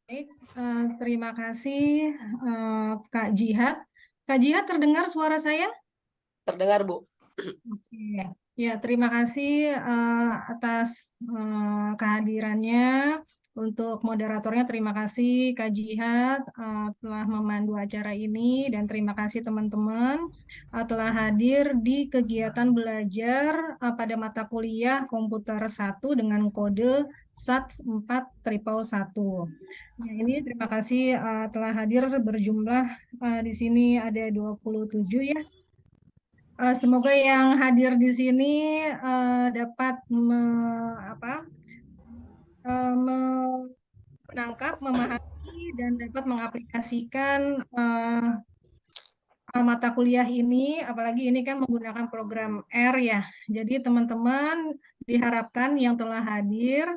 Baik, terima kasih Kak Jihad. Kak Jihad, terdengar suara saya? Terdengar, Bu. Oke, ya terima kasih atas kehadirannya. Untuk moderatornya terima kasih Kak Jihad telah memandu acara ini dan terima kasih teman-teman telah hadir di kegiatan belajar pada mata kuliah komputer 1 dengan kode SATS 4111. Ya, ini terima kasih telah hadir berjumlah di sini ada 27 ya. Semoga yang hadir di sini dapat menangkap, memahami, dan dapat mengaplikasikan mata kuliah ini, apalagi ini kan menggunakan program R ya. Jadi teman-teman diharapkan yang telah hadir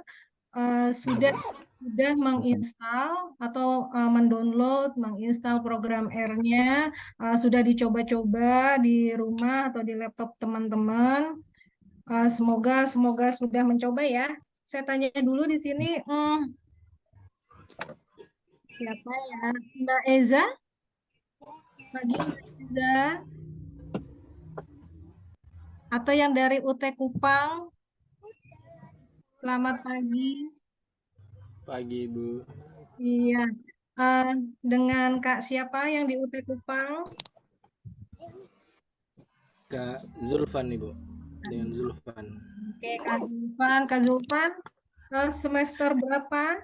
sudah menginstal atau mendownload, menginstal program R-nya, sudah dicoba-coba di rumah atau di laptop teman-teman. Semoga sudah mencoba ya. Saya tanya dulu di sini, siapa ya? Mbak Eza? Pagi Mbak Eza? Atau yang dari UT Kupang? Selamat pagi. Pagi, Bu. Iya. Eh, dengan Kak siapa yang di UT Kupang? Kak Zulfan nih, Bu. Dengan Zulfan. Oke, Kak Zulfan. Kak Zulfan, semester berapa?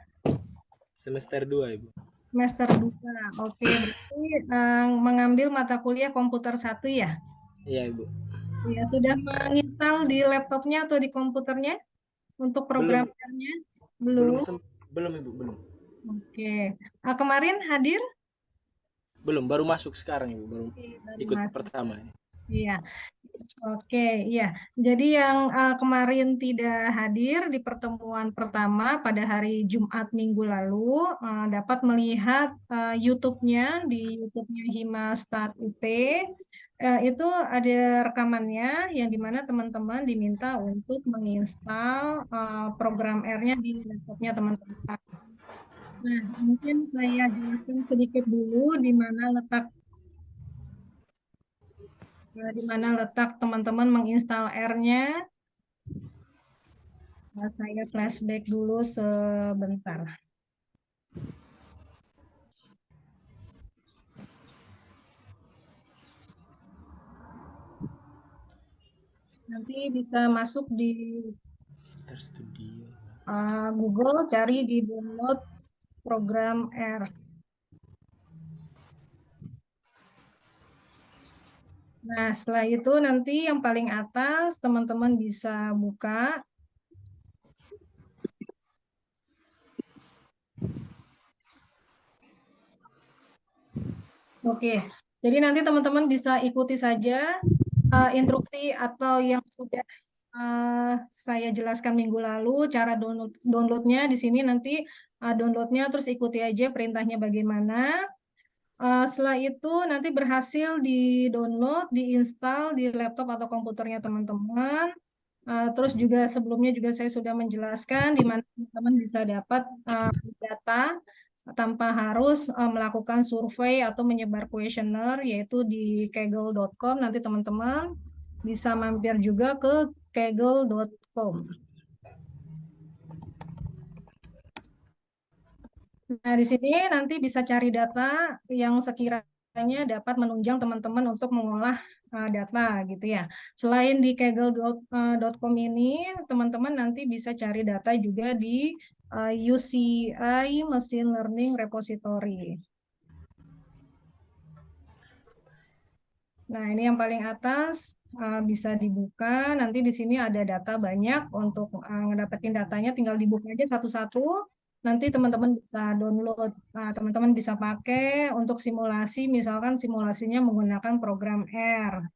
Semester 2, Ibu. Semester 2. Oke, berarti mengambil mata kuliah komputer 1 ya? Iya, Ibu. Ya, sudah menginstal di laptopnya atau di komputernya untuk Belum programnya? belum Belum. belum, Ibu, belum. Oke. Kemarin hadir? Belum, baru masuk sekarang, Ibu. Baru Oke, baru ikut masuk. pertama. Iya. Oke, iya. Jadi yang kemarin tidak hadir di pertemuan pertama pada hari Jumat minggu lalu dapat melihat YouTube-nya di YouTube-nya Hima Start UT. Itu ada rekamannya yang dimana teman-teman diminta untuk menginstal program R-nya di laptopnya teman-teman. Nah, mungkin saya jelaskan sedikit dulu di mana letak teman-teman menginstal R-nya. Saya flashback dulu sebentar. Nanti bisa masuk di R Studio. Google, cari di download program R. Nah, setelah itu nanti yang paling atas teman-teman bisa buka. Oke, jadi nanti teman-teman bisa ikuti saja instruksi atau yang sudah saya jelaskan minggu lalu cara downloadnya di sini nanti downloadnya terus ikuti aja perintahnya bagaimana. Setelah itu nanti berhasil di-download, diinstal di laptop atau komputernya teman-teman. Terus juga sebelumnya juga saya sudah menjelaskan di mana teman-teman bisa dapat data tanpa harus melakukan survei atau menyebar kuesioner yaitu di kaggle.com. Nanti teman-teman bisa mampir juga ke kaggle.com. Nah, di sini nanti bisa cari data yang sekiranya dapat menunjang teman-teman untuk mengolah data gitu ya. Selain di kaggle.com ini, teman-teman nanti bisa cari data juga di UCI Machine Learning Repository. Nah, ini yang paling atas bisa dibuka. Nanti di sini ada data banyak untuk ngedapetin datanya, tinggal dibuka aja satu-satu. Nanti teman-teman bisa download, teman-teman bisa pakai untuk simulasi, misalkan simulasinya menggunakan program R.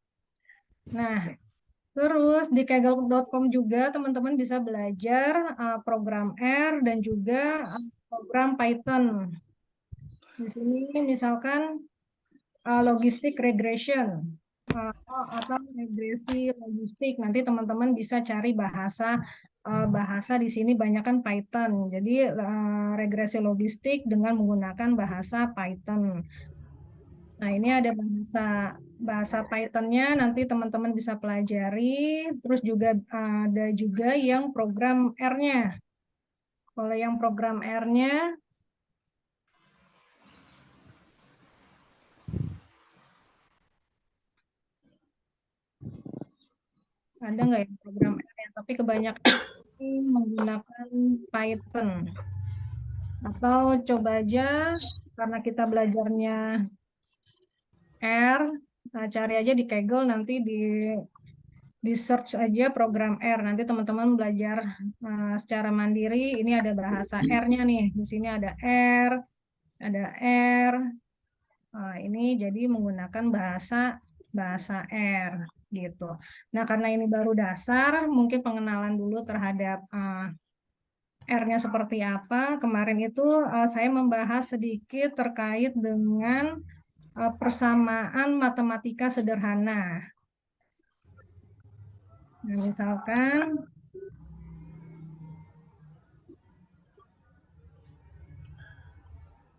Nah, terus di kaggle.com juga teman-teman bisa belajar program R dan juga program Python. Di sini misalkan logistik regression atau regresi logistik. Nanti teman-teman bisa cari bahasa bahasa di sini banyak kan Python. Jadi regresi logistik dengan menggunakan bahasa Python. Nah, ini ada bahasa Python-nya nanti teman-teman bisa pelajari. Terus juga ada juga yang program R-nya. Kalau yang program R-nya ada nggak yang program R-nya? Tapi kebanyakan menggunakan Python. Atau coba aja karena kita belajarnya R, nah cari aja di Kaggle nanti di search aja program R. Nanti teman-teman belajar secara mandiri. Ini ada bahasa R-nya nih. Di sini ada R, ada R. Ini jadi menggunakan bahasa bahasa R gitu. Nah, karena ini baru dasar, mungkin pengenalan dulu terhadap R-nya seperti apa. Kemarin itu saya membahas sedikit terkait dengan persamaan matematika sederhana. Nah, misalkan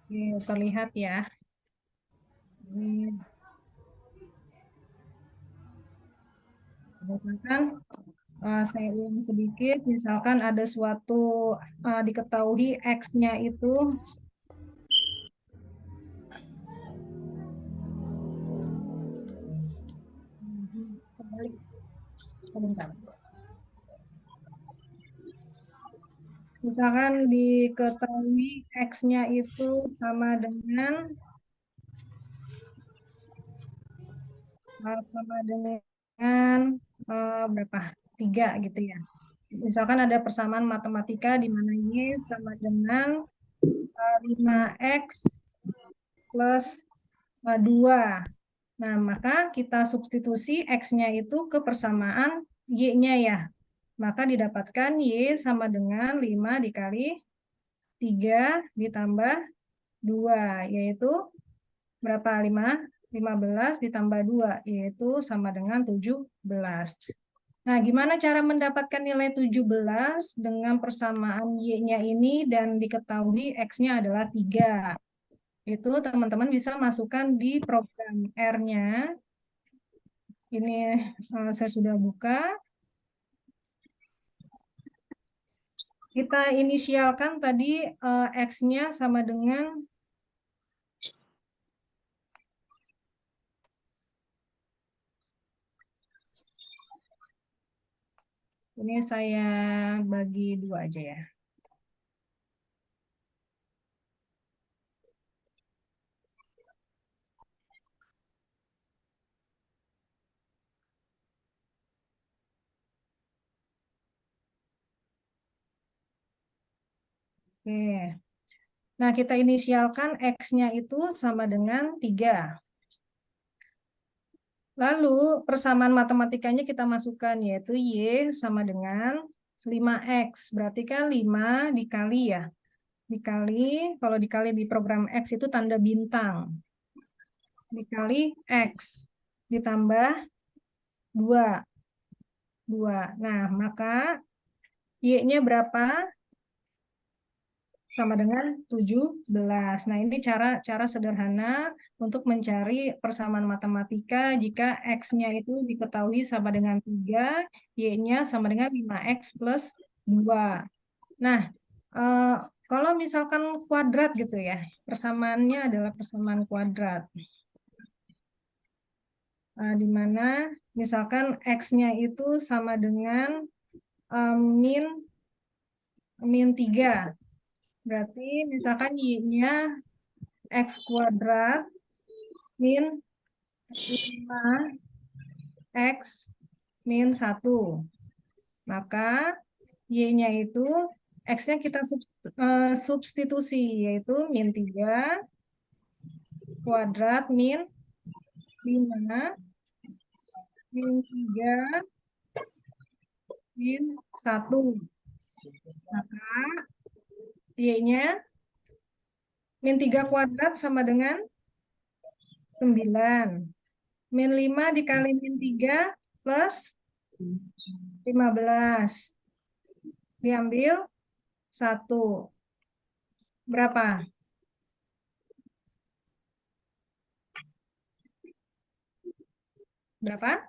ini terlihat ya. Ini, misalkan saya ulang sedikit, misalkan ada suatu diketahui X-nya itu kembali sebentar. Misalkan diketahui X-nya itu sama dengan berapa? 3 gitu ya. Misalkan ada persamaan matematika di mana Y sama dengan 5X plus 2. Nah, maka kita substitusi X-nya itu ke persamaan Y-nya ya. Maka didapatkan Y sama dengan 5 dikali 3 ditambah 2, yaitu berapa? 15 ditambah 2, yaitu sama dengan 17. Nah, gimana cara mendapatkan nilai 17 dengan persamaan Y-nya ini dan diketahui X-nya adalah 3? Itu teman-teman bisa masukkan di program R-nya. Ini saya sudah buka. Kita inisialkan tadi X-nya sama dengan ini saya bagi 2 aja ya. Oke. Nah, kita inisialkan X-nya itu sama dengan 3. Lalu persamaan matematikanya kita masukkan, yaitu Y sama dengan 5X. Berarti kan 5 dikali ya. Dikali, kalau dikali di program X itu tanda bintang. Dikali X. Ditambah 2. 2. Nah, maka Y-nya berapa? Sama dengan 17. Nah, ini cara sederhana untuk mencari persamaan matematika jika X-nya itu diketahui sama dengan 3, Y-nya sama dengan 5X plus 2. Nah, kalau misalkan kuadrat gitu ya, persamaannya adalah persamaan kuadrat. Nah, di mana misalkan X-nya itu sama dengan min 3. Berarti misalkan Y-nya X kuadrat min 5X min 1. Maka Y-nya itu X-nya kita substitusi, yaitu min 3 kuadrat min 5 min 3 min 1. Maka Y-nya min 3 kuadrat sama dengan 9. Min 5 dikali min 3 plus 15. Diambil 1. Berapa? Berapa?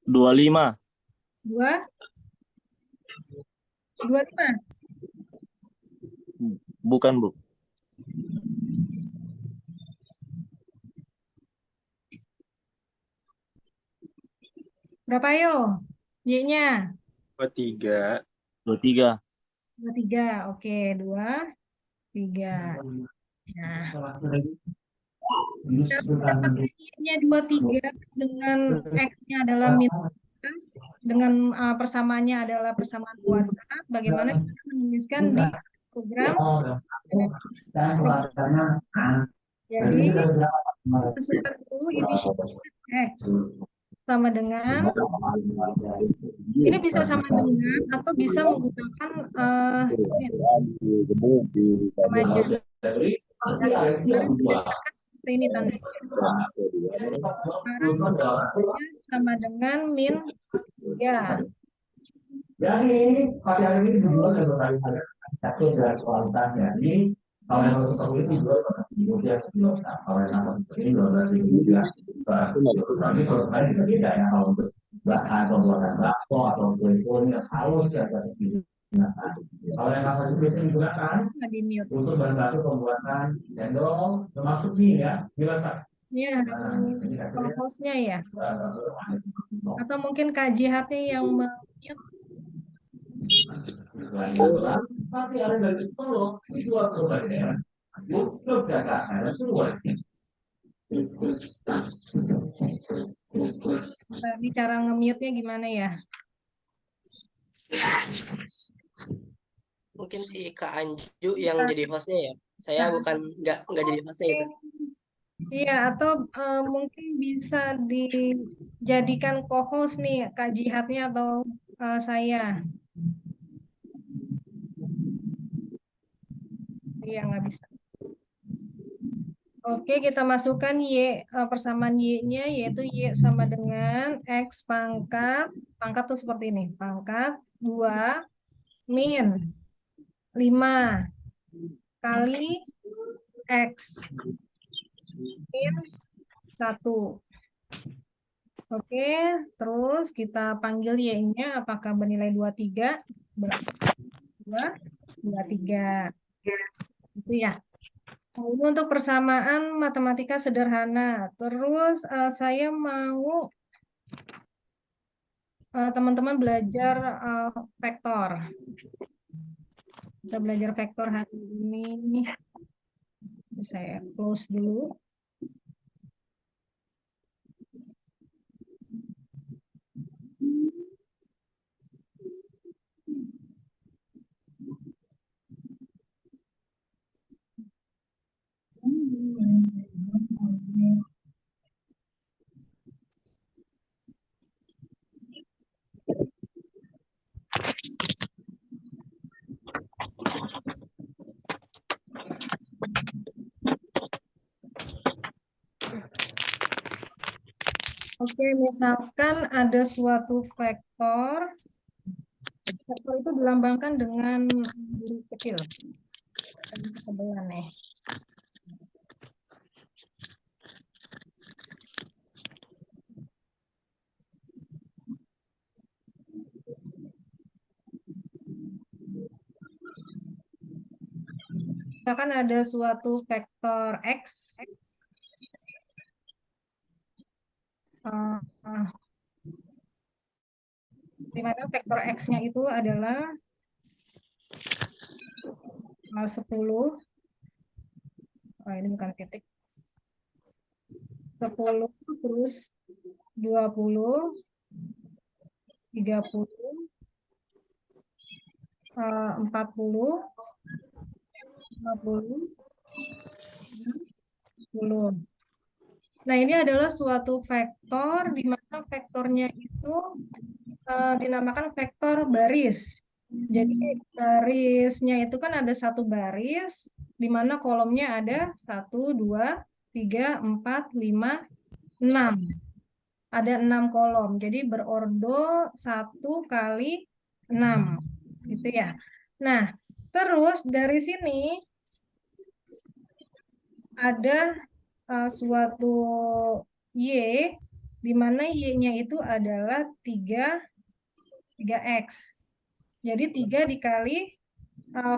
25. 2. 25. Bukan, Bu. Berapa ayo? Y-nya? 23. 23. 23. Oke, 2, 3. Nah, dapat Y-nya 23 dengan X-nya adalah min 3, dengan persamaannya adalah persamaan kuadrat. Bagaimana kita menuliskan di program? Jadi, masukkan dulu ini X sama dengan, ini bisa sama dengan atau bisa menggunakan sama aja. Ini tanda. Sekarang sama dengan min 3. Jadi ini pakaian ini dulu dari satu adalah kualitasnya. Jadi kalau yang untuk itu dua dia sebelum kalau yang untuk ini 12.000 dia tapi kalau lain juga beda ya kalau untuk bahan pembuatan bakso atau kue-kue yang halus ya ada kalau yang apa itu digunakan untuk bahan baku pembuatan cendol termasuk mie ya diletak. Ya, hostnya ya. Atau mungkin KJHT yang tapi ada dari Solo dijual ke berbagai daerah. Yogyakarta ada semua. Tadi cara nge-mute-nya gimana ya? Mungkin si Kak Anju yang jadi hostnya ya. Saya bukan nggak jadi hostnya itu. Iya, atau mungkin bisa dijadikan co-host nih Kak Jihatnya atau saya. Iya, nggak bisa. Oke, kita masukkan Y, persamaan Y-nya, yaitu Y sama dengan X pangkat tuh seperti ini, pangkat 2 min 5 kali X min 1. Oke, terus kita panggil Y-nya apakah bernilai 23? 23. Itu ya. Ini untuk persamaan matematika sederhana. Terus saya mau teman-teman belajar vektor. Kita belajar vektor hari ini. Saya close dulu. Oke, misalkan ada suatu vektor. Vektor itu dilambangkan dengan huruf kecil. Kebetulan nih. Misalkan ada suatu vektor X. Di mana vektor X-nya itu adalah 10. Oh, ini bukan titik. 10, terus 20, 30, 40, 50, 10. Nah, ini adalah suatu vektor di mana vektornya itu dinamakan vektor baris. Jadi barisnya itu kan ada satu baris, di mana kolomnya ada 1, 2, 3, 4, 5, 6. Ada 6 kolom. Jadi berordo 1 kali 6. Gitu ya. Nah, terus dari sini ada suatu Y, di mana Y-nya itu adalah 3X. Jadi 3 dikali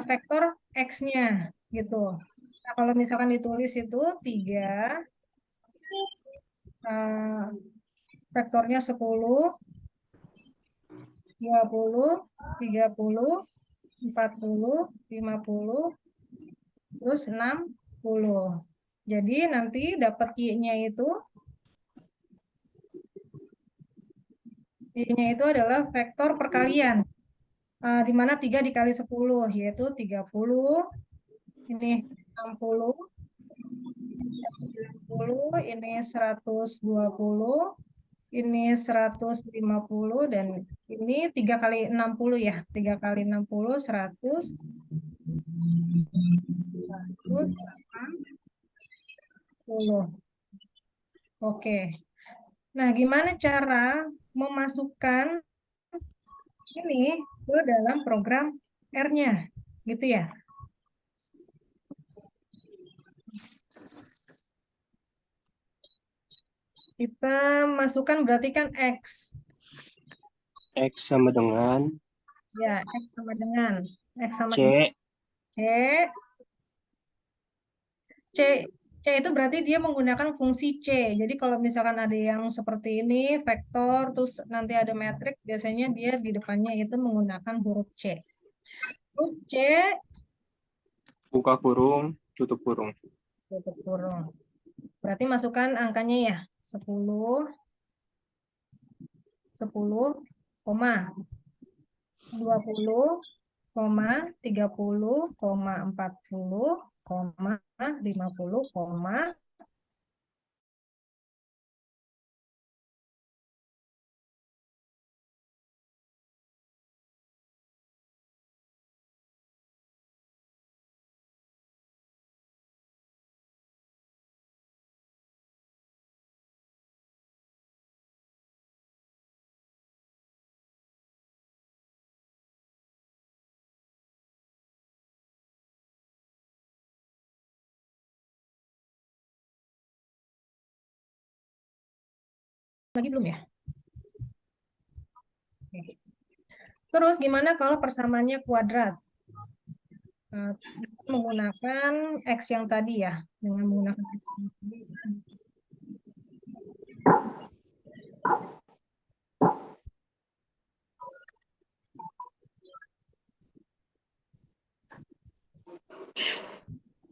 vektor X-nya gitu. Nah, kalau misalkan ditulis itu 3 vektornya 10, 20, 30, 40, 50, terus 60. Jadi nanti dapat Y-nya itu adalah vektor perkalian. Di mana 3 dikali 10, yaitu 30, ini 60, 90, ini 120, ini 150, dan ini 3 kali 60 ya. 3 kali 60, 100, 160. Oke. Nah, gimana cara memasukkan ini ke dalam program R-nya? Gitu ya. Kita masukkan berarti kan X. X sama dengan Ya, X sama dengan C. C. C itu berarti dia menggunakan fungsi C. Jadi kalau misalkan ada yang seperti ini, vektor, terus nanti ada matriks, biasanya dia di depannya itu menggunakan huruf C. Terus C, Buka kurung, tutup kurung. tutup kurung. Berarti masukkan angkanya ya, 10, 10, 20, 30, 40, 50, lagi belum ya? Oke. Terus gimana kalau persamaannya kuadrat? Menggunakan X yang tadi ya, dengan menggunakan X yang tadi.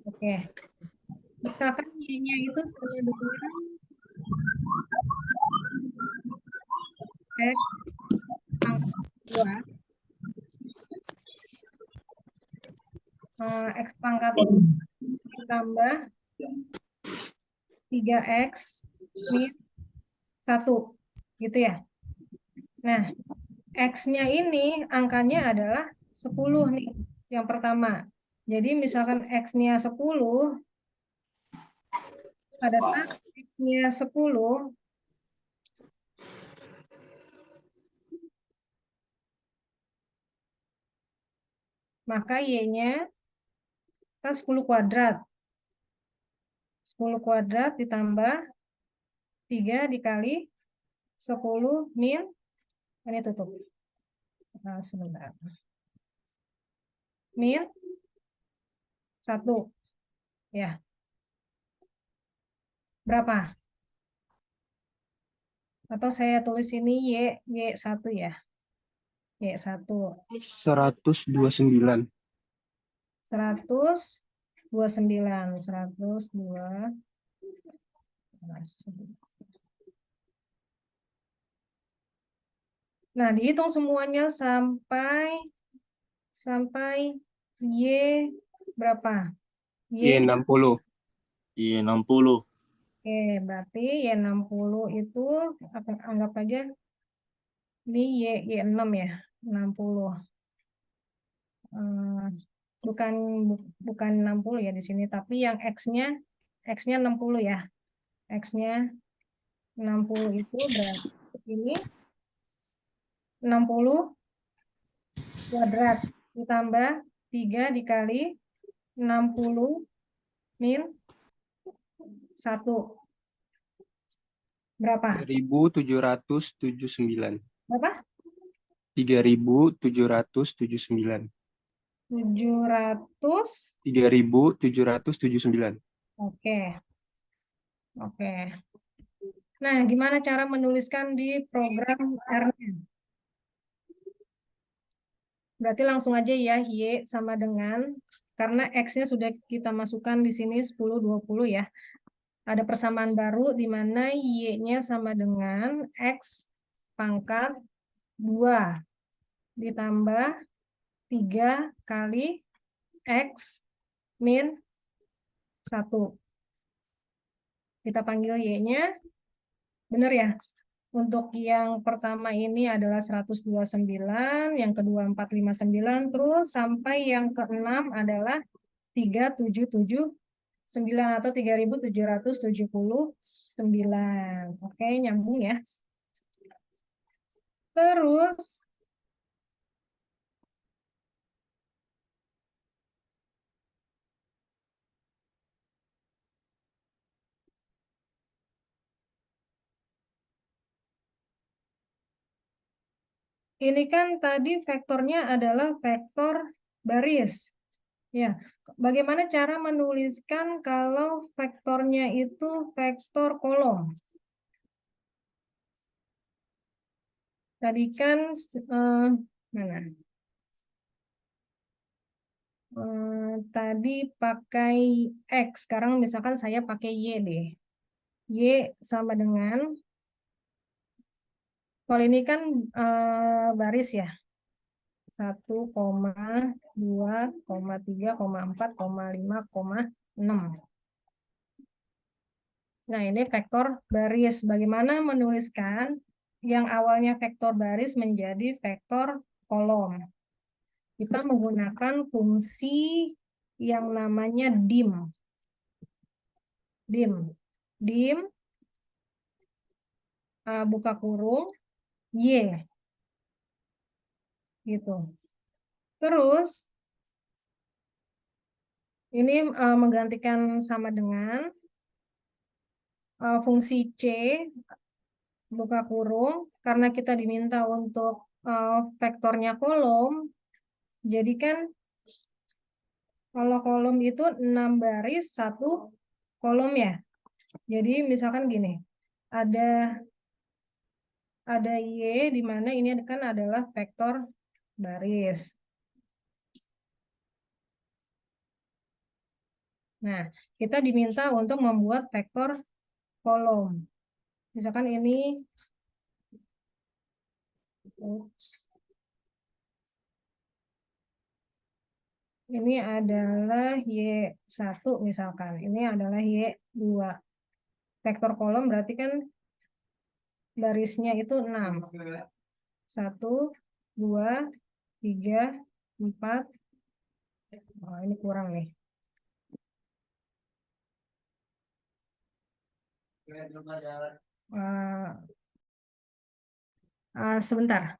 Oke. Misalkan Y-nya itu sama dengan X pangkat 2. X pangkat 2 ditambah 3X min 1. Gitu ya. Nah, X-nya ini angkanya adalah 10 nih, yang pertama. Jadi misalkan X-nya 10, pada saat X-nya 10, maka Y-nya kan 10 kuadrat. 10 kuadrat ditambah 3 dikali 10 min, ini tutup. Nah, sebentar. Min 1. Ya. Berapa? Atau saya tulis ini Y1 ya. Y1. 129. 129. 129. Nah, dihitung semuanya sampai Y berapa? Y60. Y60. Oke, berarti Y60 itu anggap aja ini Y6 ya, 60. Bukan 60 ya di sini, tapi yang X-nya 60 ya. X-nya 60 itu berarti ini 60 kuadrat ditambah 3 dikali 60 min 1. Berapa? 3.779. Berapa? 3.779. 700. 3.779. Oke. Oke. Nah, gimana cara menuliskan di program R-nya? Berarti langsung aja ya, Y sama dengan, karena X-nya sudah kita masukkan di sini 10, 20 ya. Ada persamaan baru di mana Y-nya sama dengan X pangkat 2 ditambah 3 kali X min 1. Kita panggil Y-nya, benar ya? Untuk yang pertama ini adalah 129, yang kedua 459, terus sampai yang keenam adalah 3.779 atau 3.779. Oke, nyambung ya. Terus ini kan tadi vektornya adalah vektor baris. Ya, bagaimana cara menuliskan kalau vektornya itu vektor kolom? Tadi kan mana? Tadi pakai X, sekarang misalkan saya pakai Y deh. Y sama dengan, kalau ini kan baris ya. 1,2,3,4,5,6. Nah, ini vektor baris. Bagaimana menuliskan yang awalnya vektor baris menjadi vektor kolom? Kita menggunakan fungsi yang namanya dim. Dim buka kurung Y gitu. Terus ini menggantikan sama dengan fungsi C buka kurung, karena kita diminta untuk vektornya kolom, jadi kan kalau kolom itu 6 baris 1 kolom ya. Jadi misalkan gini, ada Y di mana ini kan adalah vektor baris. Nah, kita diminta untuk membuat vektor kolom. Misalkan ini adalah Y1 misalkan. Ini adalah Y2. Vektor kolom berarti kan barisnya itu 6. 1, 2, 3, 4. Oh, ini kurang nih. Sebentar.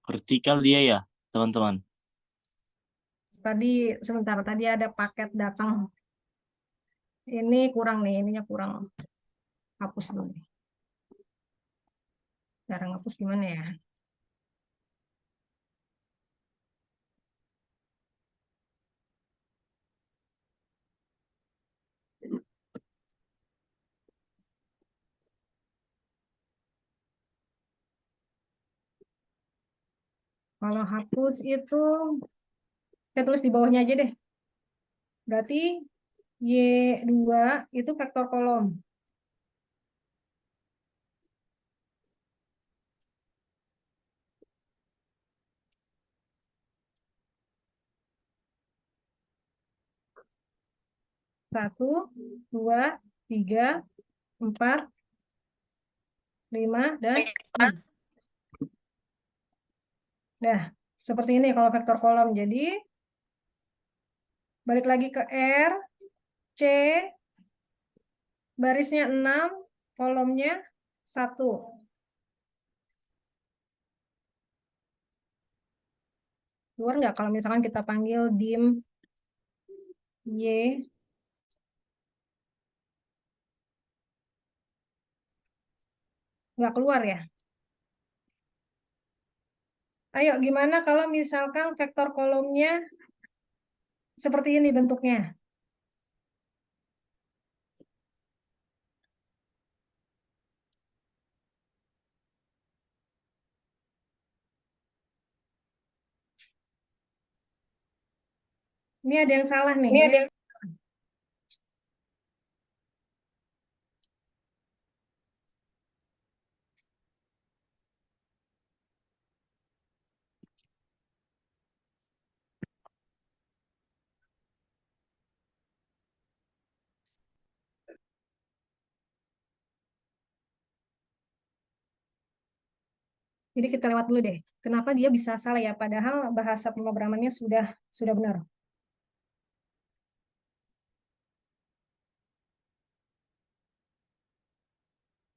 Vertikal dia ya, teman-teman. Sebentar, tadi ada paket datang. Ini kurang nih, ininya kurang. Hapus dulu nih. Cara ngapus gimana ya? Kalau hapus itu, saya tulis di bawahnya aja deh. Berarti Y2 itu vektor kolom. Satu, 2, 3, 4, 5, dan 6. Nah, seperti ini kalau vektor kolom. Jadi, balik lagi ke R, C, barisnya 6, kolomnya 1. Keluar nggak kalau misalkan kita panggil dim Y? Nggak keluar ya? Ayo, gimana kalau misalkan vektor kolomnya seperti ini bentuknya? Ini ada yang salah nih. Jadi kita lewat dulu deh. Kenapa dia bisa salah ya? Padahal bahasa pemrogramannya sudah benar.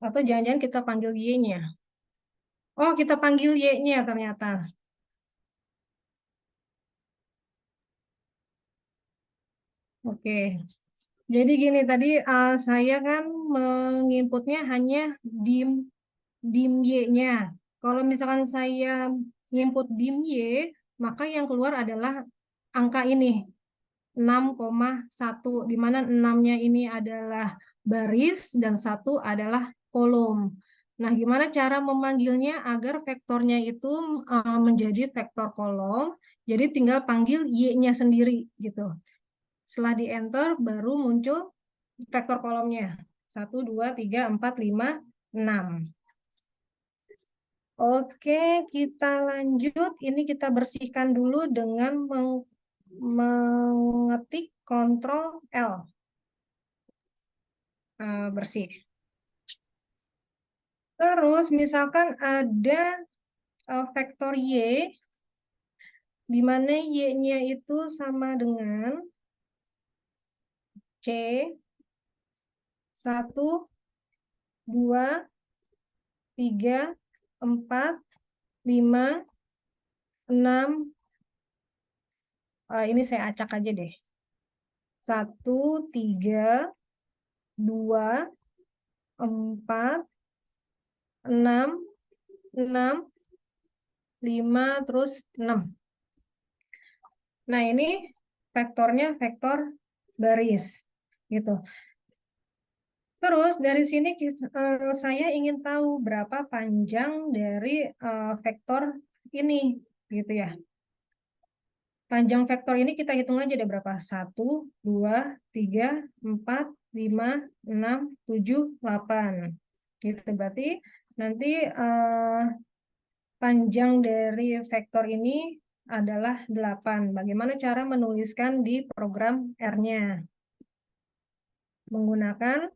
Atau jangan-jangan kita panggil Y-nya. Oh, kita panggil Y-nya ternyata. Oke. Jadi gini, tadi saya kan menginputnya hanya dim Y-nya. Kalau misalkan saya nginput dim Y, maka yang keluar adalah angka ini, 6,1, di mana 6-nya ini adalah baris dan 1 adalah kolom. Nah, gimana cara memanggilnya agar vektornya itu menjadi vektor kolom? Jadi tinggal panggil Y-nya sendiri gitu. Setelah di enter baru muncul vektor kolomnya. 1, 2, 3, 4, 5, 6. Oke, kita lanjut. Ini kita bersihkan dulu dengan mengetik Ctrl L. Bersih. Terus misalkan ada vektor Y, di mana Y-nya itu sama dengan C, 1, 2, 3, 4, 5, 6. Ini saya acak aja deh. 1, 3, 2, 4, 6, 5, terus 6. Nah, ini vektornya vektor baris. Gitu. Terus dari sini saya ingin tahu berapa panjang dari vektor ini, gitu ya. Panjang vektor ini kita hitung aja ada berapa? 1, 2, 3, 4, 5, 6, 7, 8. Gitu, berarti nanti panjang dari vektor ini adalah 8. Bagaimana cara menuliskan di program R-nya? Menggunakan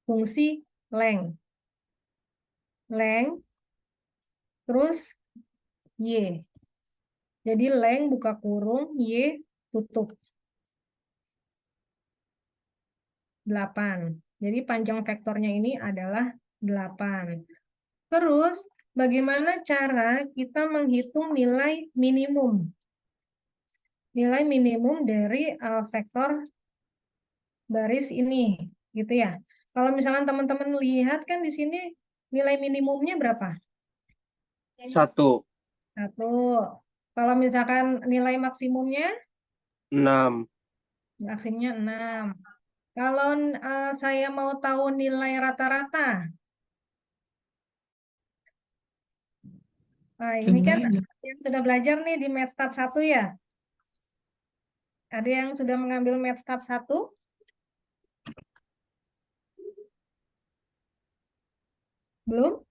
fungsi length. Length, terus Y. Jadi length buka kurung, Y tutup. 8. Jadi panjang vektornya ini adalah 8. Terus, bagaimana cara kita menghitung nilai minimum? Nilai minimum dari vektor baris ini, gitu ya. Kalau misalkan teman-teman lihat kan di sini nilai minimumnya berapa? 1. 1. Kalau misalkan nilai maksimumnya? 6. Maksimumnya 6. Kalau saya mau tahu nilai rata-rata, nah ini kan yang sudah belajar nih di Mathstat 1 ya. Ada yang sudah mengambil Mathstat 1? Belum?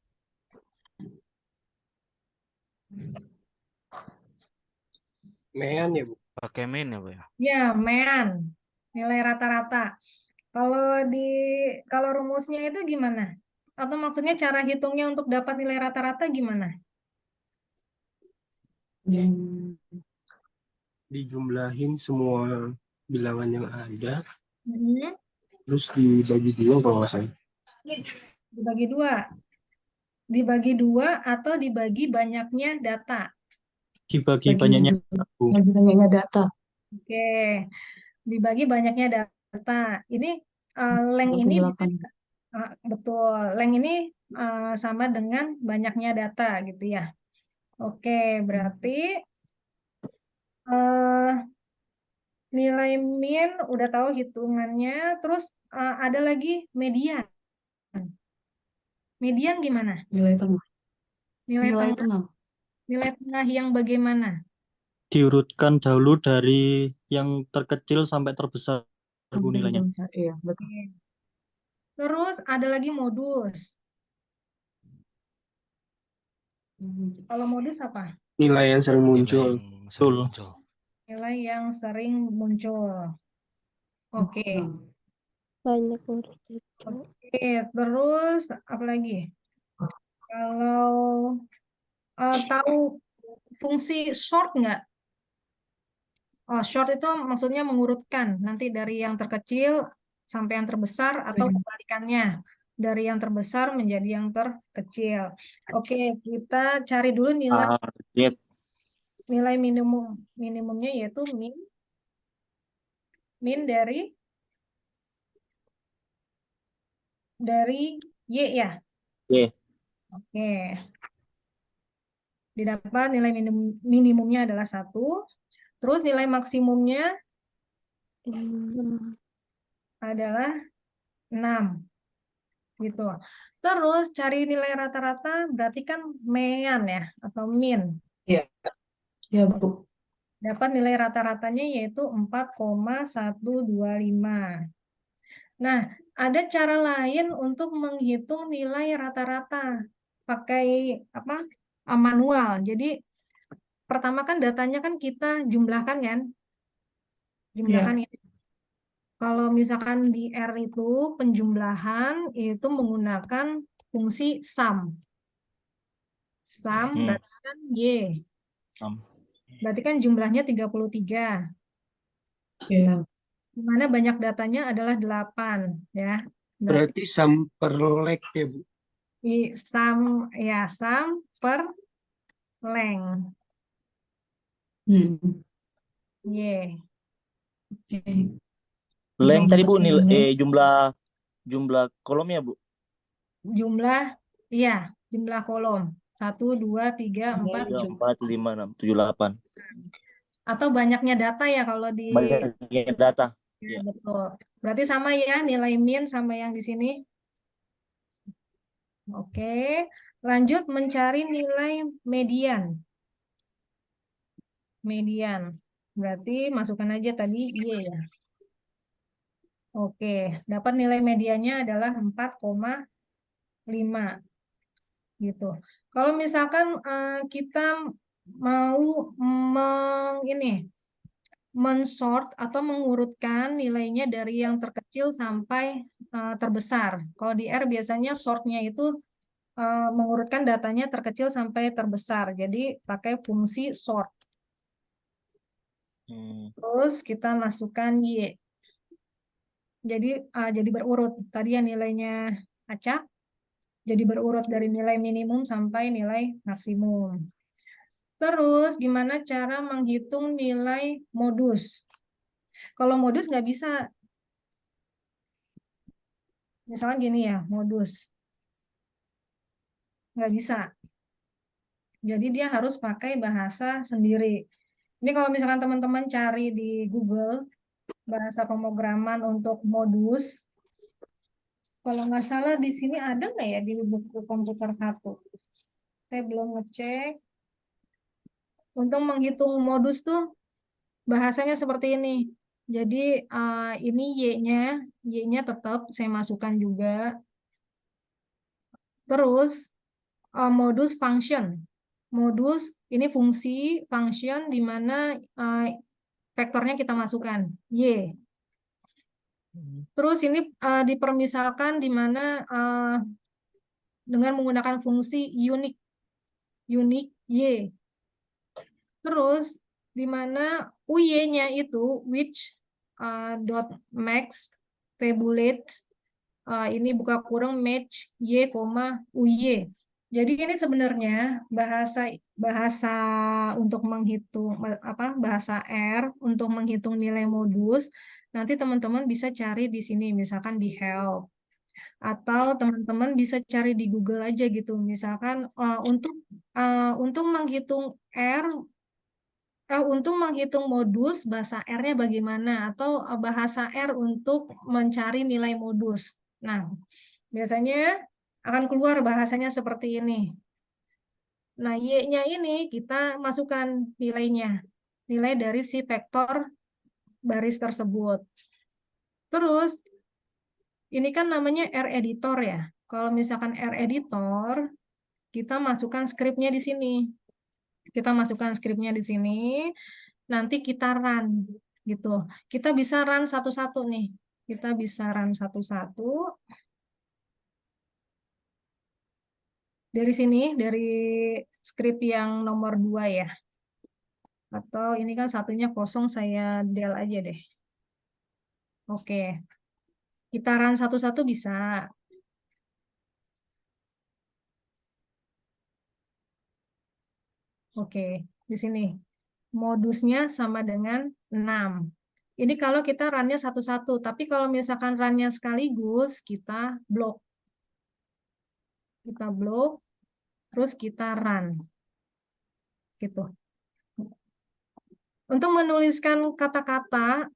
Mean ya, Bu? Pakai main ya, Bu ya? Ya, mean. Nilai rata-rata. Kalau rumusnya itu gimana? Atau maksudnya cara hitungnya untuk dapat nilai rata-rata gimana? Dijumlahin semua bilangan yang ada, Hmm, terus dibagi dua kalau nggak salah. Dibagi dua. Dibagi dua atau dibagi banyaknya data. Dibagi banyaknya. Bu. Bagi banyaknya data. Oke, dibagi banyaknya data. Ini length Berarti ini bisa 8. betul. Length ini sama dengan banyaknya data gitu ya. Oke, berarti eh, nilai min udah tahu hitungannya. Terus ada lagi median. Median gimana? Nilai tengah. Nilai Nilai tengah. tengah. Nilai tengah yang bagaimana? Diurutkan dahulu dari yang terkecil sampai terbesar Bu nilainya. Iya, betul. Terus ada lagi modus. Kalau modus apa? Nilai yang sering muncul. Betul. Nilai yang sering muncul. Oke. Banyak urut Oke, terus apa lagi? Kalau tahu fungsi sort nggak? Oh, short itu maksudnya mengurutkan nanti dari yang terkecil sampai yang terbesar atau kebalikannya dari yang terbesar menjadi yang terkecil. Oke, kita cari dulu nilai Target. nilai minimumnya yaitu min dari y ya. Y. Oke. Didapat nilai minimumnya adalah 1. Terus nilai maksimumnya adalah 6. Gitu. Terus cari nilai rata-rata berarti kan mean ya atau min. Iya. Ya, Bu. Dapat nilai rata-ratanya yaitu 4,125. Nah, ada cara lain untuk menghitung nilai rata-rata pakai apa? Manual. Jadi pertama kan datanya kan kita jumlahkan kan? Jumlahkan ini. Kalau misalkan di R itu penjumlahan itu menggunakan fungsi sum. Sum berarti kan Y. Berarti kan jumlahnya 33. Iya. Di mana banyak datanya adalah 8 ya. Berarti sum per leg ya, Bu? Sum per length. Y. Length tadi Bu jumlah kolomnya Bu. Jumlah kolom 1, 2, 3, 4, 4, 5, 6, 7, 8. atau banyaknya data ya kalau di Banyaknya data. Ya, betul. Berarti sama ya nilai min sama yang di sini. Oke, lanjut mencari nilai median. Median. Berarti masukkan aja tadi Y ya. Oke, dapat nilai mediannya adalah 4,5 gitu. Kalau misalkan kita mau mensort atau mengurutkan nilainya dari yang terkecil sampai terbesar. Kalau di R biasanya sortnya itu mengurutkan datanya terkecil sampai terbesar. Jadi pakai fungsi sort. Terus kita masukkan Y. Jadi berurut. Tadi yang nilainya acak, jadi berurut dari nilai minimum sampai nilai maksimum. Terus gimana cara menghitung nilai modus? Kalau modus nggak bisa. Misalnya gini ya, modus. Nggak bisa. Jadi dia harus pakai bahasa sendiri. Ini kalau misalkan teman-teman cari di Google, bahasa pemrograman untuk modus, kalau nggak salah di sini ada nggak ya di buku komputer 1? Saya belum ngecek. Untuk menghitung modus tuh bahasanya seperti ini. Jadi ini Y-nya tetap saya masukkan juga. Terus modus function. Modus ini fungsi function di mana vektornya kita masukkan Y. Terus ini dipermisalkan di mana dengan menggunakan fungsi unique Y. Terus di mana UY-nya itu which dot max tabulate ini buka kurung match Y, UY. Jadi ini sebenarnya bahasa untuk menghitung bahasa R untuk menghitung nilai modus. Nanti teman-teman bisa cari di sini misalkan di help atau teman-teman bisa cari di Google aja gitu. Misalkan untuk menghitung R untuk menghitung modus bahasa R-nya bagaimana atau bahasa R untuk mencari nilai modus. Nah, biasanya akan keluar bahasanya seperti ini. Nah, Y-nya ini kita masukkan nilainya. Nilai dari si vektor baris tersebut. Terus, ini kan namanya R editor ya. Kalau misalkan R editor, kita masukkan skripnya di sini. Kita masukkan skripnya di sini. Nanti kita run gitu. Kita bisa run satu-satu nih. Kita bisa run satu-satu. Dari sini, dari skrip yang nomor 2 ya. Atau ini kan satunya kosong, saya del aja deh. Oke. Kita run satu-satu bisa. Oke, di sini. Modusnya sama dengan 6. Ini kalau kita run-nya satu-satu. Tapi kalau misalkan run-nya sekaligus, kita blok. Kita blok, terus kita run. Gitu. Untuk menuliskan kata-kata,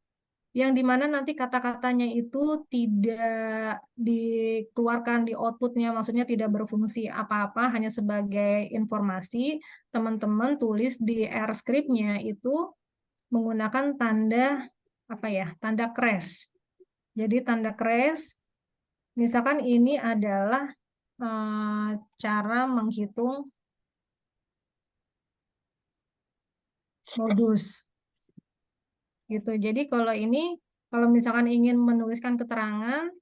yang dimana nanti kata-katanya itu tidak dikeluarkan di outputnya, maksudnya tidak berfungsi apa-apa, hanya sebagai informasi, teman-teman tulis di R script-nya itu menggunakan tanda tanda crash. Jadi tanda crash, misalkan ini adalah cara menghitung modus. Gitu. Jadi kalau misalkan ingin menuliskan keterangan,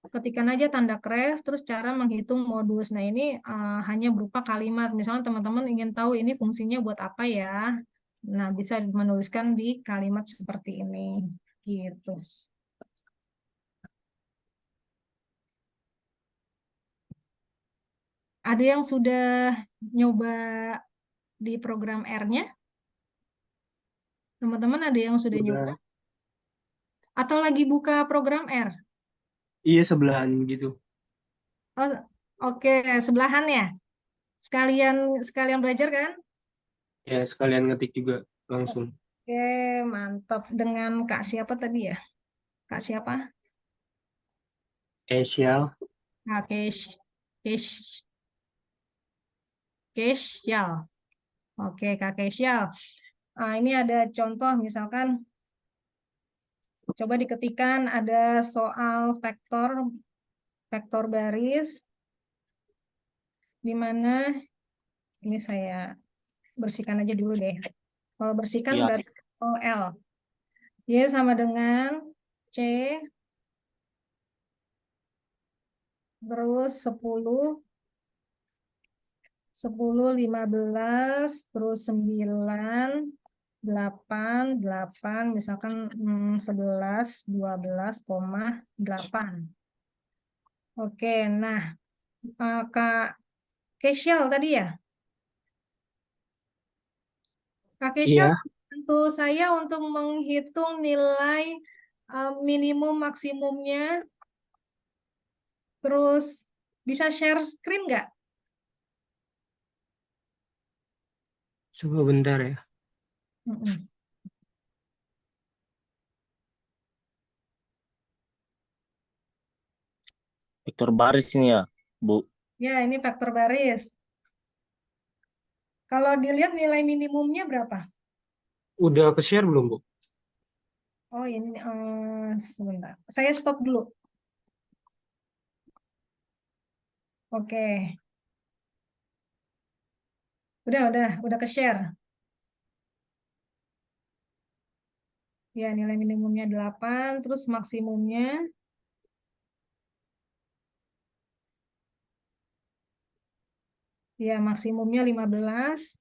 ketikkan aja tanda crash terus cara menghitung modus. Nah, ini hanya berupa kalimat. Misalnya teman-teman ingin tahu ini fungsinya buat apa ya. Nah, bisa menuliskan di kalimat seperti ini. Gitu. Ada yang sudah nyoba di program R-nya? Teman-teman ada yang sudah nyoba? Atau lagi buka program R? Iya, sebelahan gitu. Oh, oke, sebelahan ya. Sekalian belajar kan? Ya, sekalian ngetik juga langsung. Oke, mantap. Dengan Kak siapa tadi ya? Kak siapa? Esyal. Kak Kesyal. Oke, Kak Kesyal. Ini ada contoh, misalkan coba diketikkan ada soal vektor baris, di mana ini saya bersihkan aja dulu deh. Kalau bersihkan Iya. berarti L. Y sama dengan C terus 10, 15, terus 9, 8, misalkan 11, 12,8. Oke, nah Kak Kesyal tadi ya? Kak Kesyal Iya. bantu saya untuk menghitung nilai minimum maksimumnya. Terus bisa share screen nggak? Coba bentar ya. Vektor baris ini ya, Bu. Ya, ini vektor baris. Kalau dilihat nilai minimumnya berapa? Udah ke-share belum, Bu? Oh, ini sebentar. Saya stop dulu. Oke. Udah ke-share. Ya, nilai minimumnya 8, terus maksimumnya Ya, maksimumnya 15.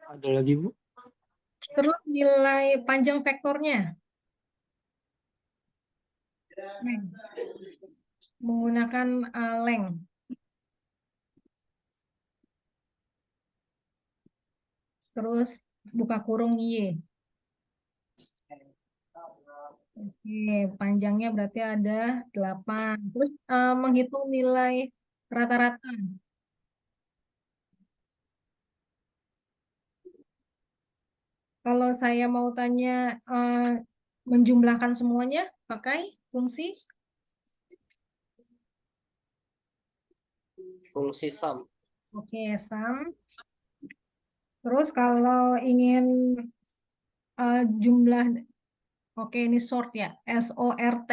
Ada lagi, Bu? Terus nilai panjang vektornya. Menggunakan length. Terus buka kurung Y. Oke, panjangnya berarti ada 8. Terus menghitung nilai rata-rata. Kalau saya mau tanya menjumlahkan semuanya pakai fungsi Fungsi sum. oke, sum. Terus kalau ingin jumlah oke ini sort ya, SORT.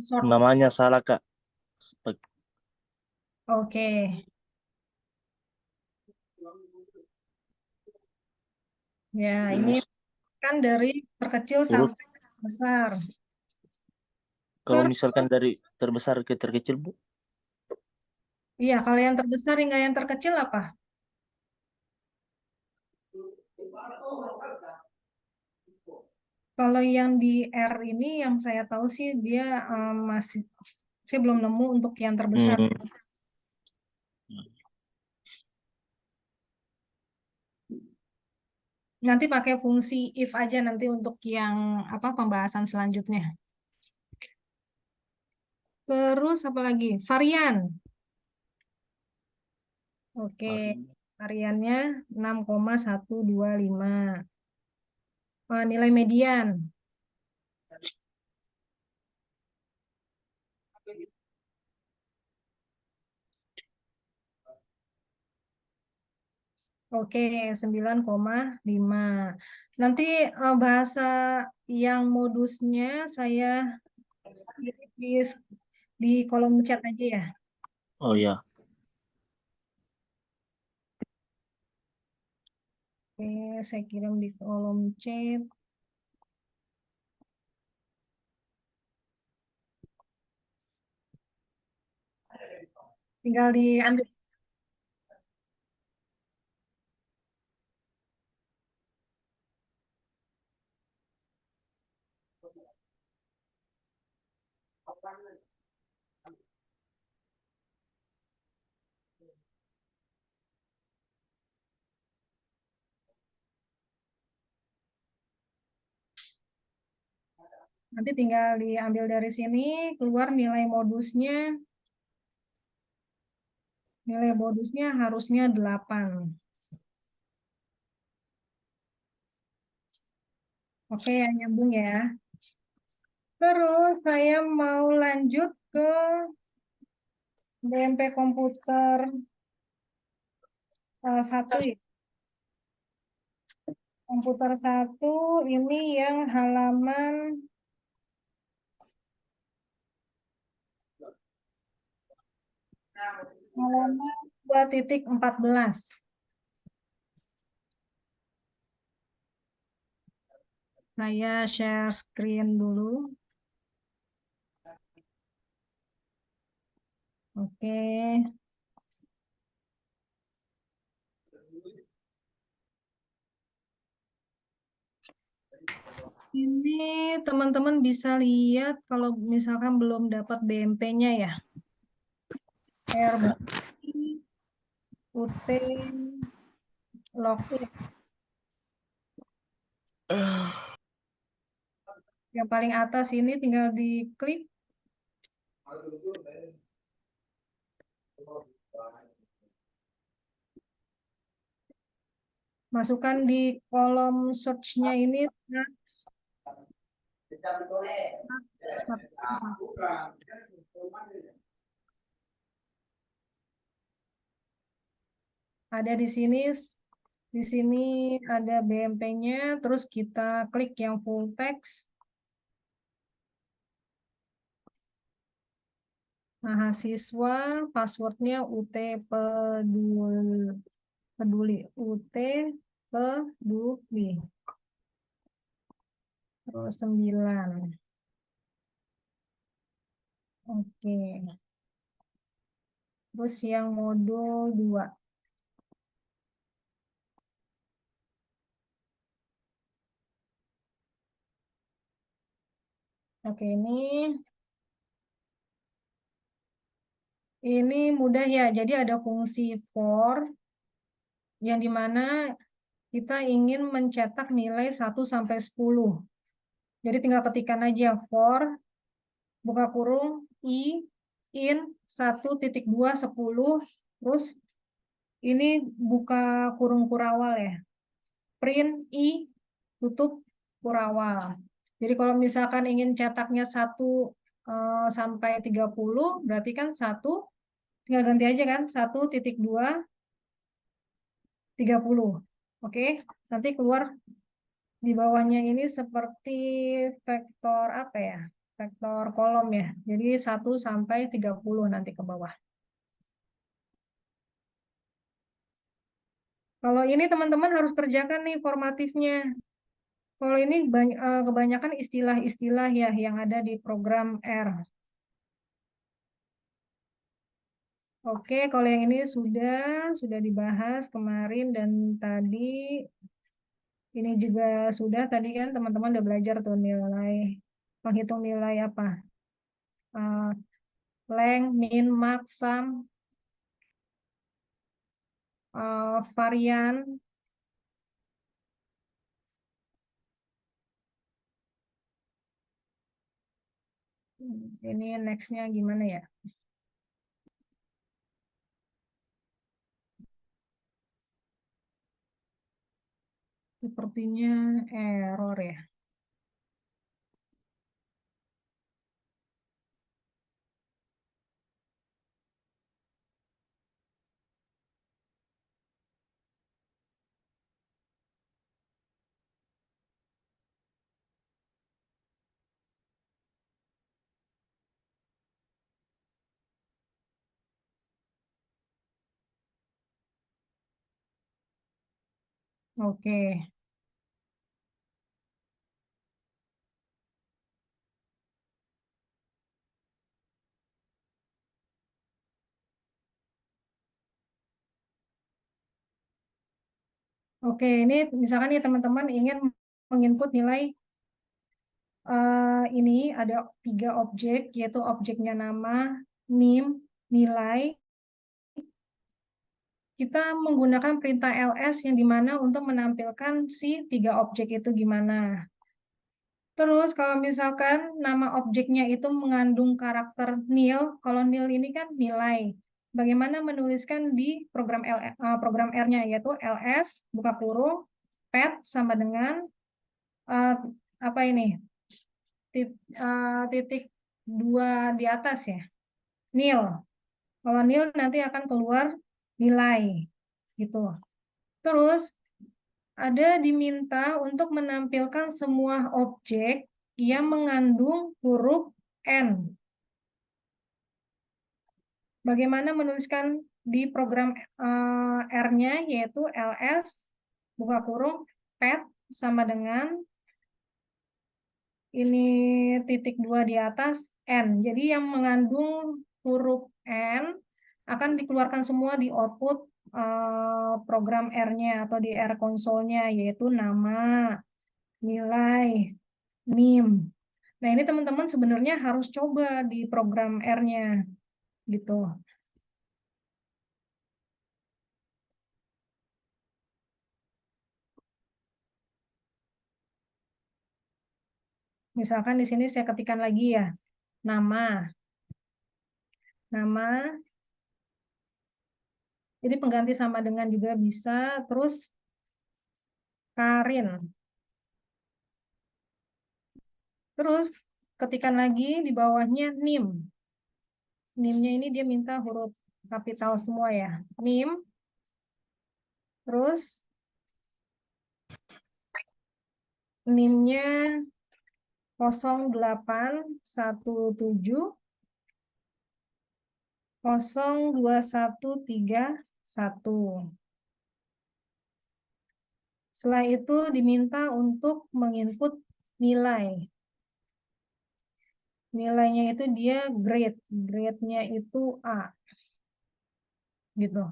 Sort. Namanya salah, Kak. Oke. Ya, ini kan dari terkecil Urut. sampai besar. Kalau Terus, misalkan dari terbesar ke terkecil, Bu? iya, kalau yang terbesar hingga yang terkecil apa? Kalau yang di R ini yang saya tahu sih dia masih saya belum nemu untuk yang terbesar. Nanti pakai fungsi if aja nanti untuk yang apa pembahasan selanjutnya. Terus apa lagi? Varian. Oke, variannya 6,125. Nilai median. Oke, 9,5. Nanti bahasa yang modusnya saya di, di kolom chat aja ya. Oh ya. Oke, saya kirim di kolom chat. Tinggal diambil. Nanti tinggal diambil dari sini, keluar nilai modusnya. Nilai modusnya harusnya 8. Oke, ya, nyambung ya. Terus saya mau lanjut ke BMP komputer 1 ya. Komputer 1 ini yang halaman 2.14. Saya share screen dulu. Oke. Ini teman-teman bisa lihat kalau misalkan belum dapat BMP-nya ya. RB, UT, login. Yang paling atas ini tinggal diklik. Masukkan di kolom search-nya ini ada di sini. Di sini ada BMP-nya, terus kita klik yang full text. Mahasiswa, passwordnya UT peduli UT peduli. 9. Oke. Terus yang modul 2. Oke, ini mudah ya. Jadi ada fungsi for yang dimana kita ingin mencetak nilai 1 sampai 10. Jadi tinggal ketikkan aja for buka kurung i in 1.2 10, terus ini buka kurung kurawal ya. Print i tutup kurawal. Jadi kalau misalkan ingin cetaknya 1 sampai 30, berarti kan 1 tinggal ganti aja kan 1.2 30. Oke, nanti keluar di bawahnya ini seperti vektor apa ya? Vektor kolom ya. Jadi 1 sampai 30 nanti ke bawah. Kalau ini teman-teman harus kerjakan nih formatifnya. Kalau ini kebanyakan istilah-istilah ya yang ada di program R. Oke, kalau yang ini sudah dibahas kemarin dan tadi. Ini juga sudah tadi kan teman-teman udah belajar tuh nilai, menghitung nilai apa? Length, min, max, sum, varian. Ini nextnya gimana ya? Sepertinya error ya. Oke. Oke, ini misalkan nih teman-teman ingin menginput nilai ini ada 3 objek, yaitu objeknya nama, NIM, nilai. Kita menggunakan perintah ls yang dimana untuk menampilkan si 3 objek itu gimana. Terus kalau misalkan nama objeknya itu mengandung karakter nil, kalau nil ini kan nilai. Bagaimana menuliskan di program R-nya, yaitu ls buka kurung pet sama dengan apa ini titik 2 di atas ya, nil. Kalau nil nanti akan keluar nilai gitu. Terus ada diminta untuk menampilkan semua objek yang mengandung huruf N. Bagaimana menuliskan di program R-nya, yaitu ls buka kurung pet sama dengan ini titik 2 di atas N. Jadi yang mengandung huruf N akan dikeluarkan semua di output program R-nya atau di R console-nya, yaitu nama, nilai, NIM. Nah, ini teman-teman sebenarnya harus coba di program R-nya gitu. Misalkan di sini saya ketikkan lagi ya, nama. Jadi pengganti sama dengan juga bisa, terus Karin. Terus ketikkan lagi di bawahnya NIM. NIM-nya ini dia minta huruf kapital semua ya. NIM. Terus NIM-nya 0817 02131. Setelah itu diminta untuk menginput nilai. Nilainya itu dia grade. Grade-nya itu A. Gitu.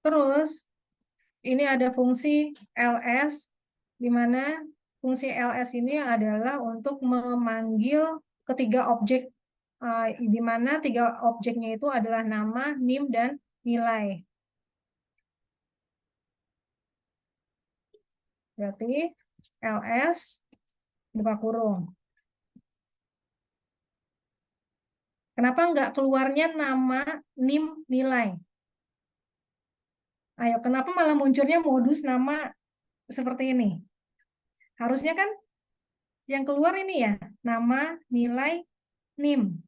Terus ini ada fungsi ls, di mana fungsi ls ini adalah untuk memanggil ketiga objek, di mana tiga objeknya itu adalah nama, NIM, dan nilai. Berarti ls buka kurung. Kenapa nggak keluarnya nama, NIM, nilai? Ayo, kenapa malah munculnya modus nama seperti ini? Harusnya kan yang keluar ini ya, nama, nilai, NIM.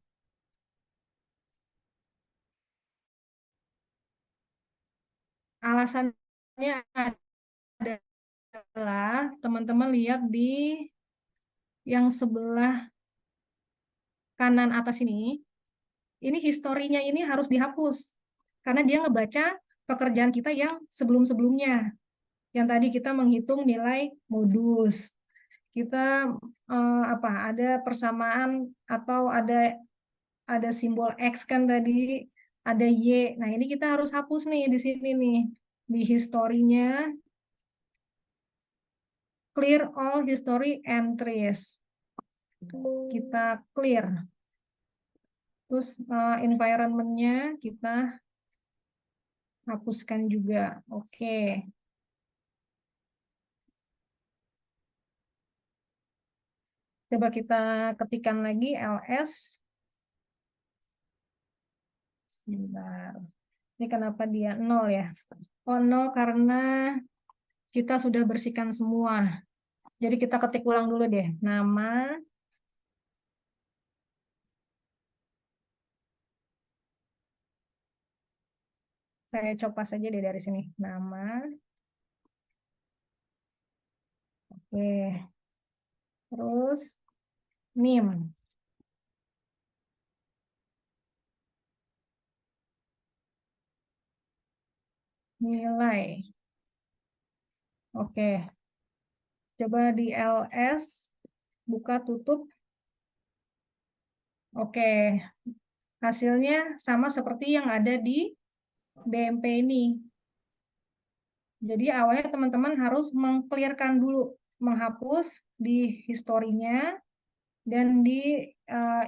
Alasannya adalah teman-teman lihat di yang sebelah kanan atas ini historinya ini harus dihapus. Karena dia ngebaca pekerjaan kita yang sebelum-sebelumnya. Yang tadi kita menghitung nilai modus. Kita ada persamaan atau ada simbol X kan tadi, ada Y. Nah, ini kita harus hapus nih di sini nih. Di historinya, clear all history entries. Kita clear. Terus environment-nya kita hapuskan juga. Oke. Coba kita ketikkan lagi ls. Sebentar. Ini kenapa dia 0 ya? Oh, 0 karena kita sudah bersihkan semua. Jadi kita ketik ulang dulu deh. Nama, saya copas saja deh dari sini. Nama. Oke. Terus NIM. Nilai. Oke. Coba di ls, buka tutup. Oke. Hasilnya sama seperti yang ada di BMP ini. Jadi awalnya teman-teman harus mengclearkan dulu, menghapus di historinya dan di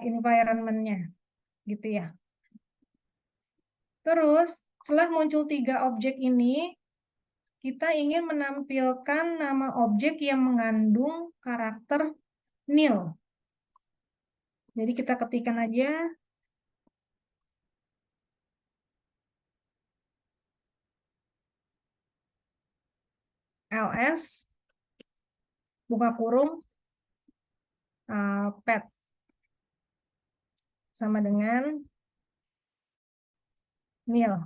environment-nya, gitu ya. Terus setelah muncul 3 objek ini, kita ingin menampilkan nama objek yang mengandung karakter nil. Jadi kita ketikkan aja ls buka kurung pet sama dengan nil.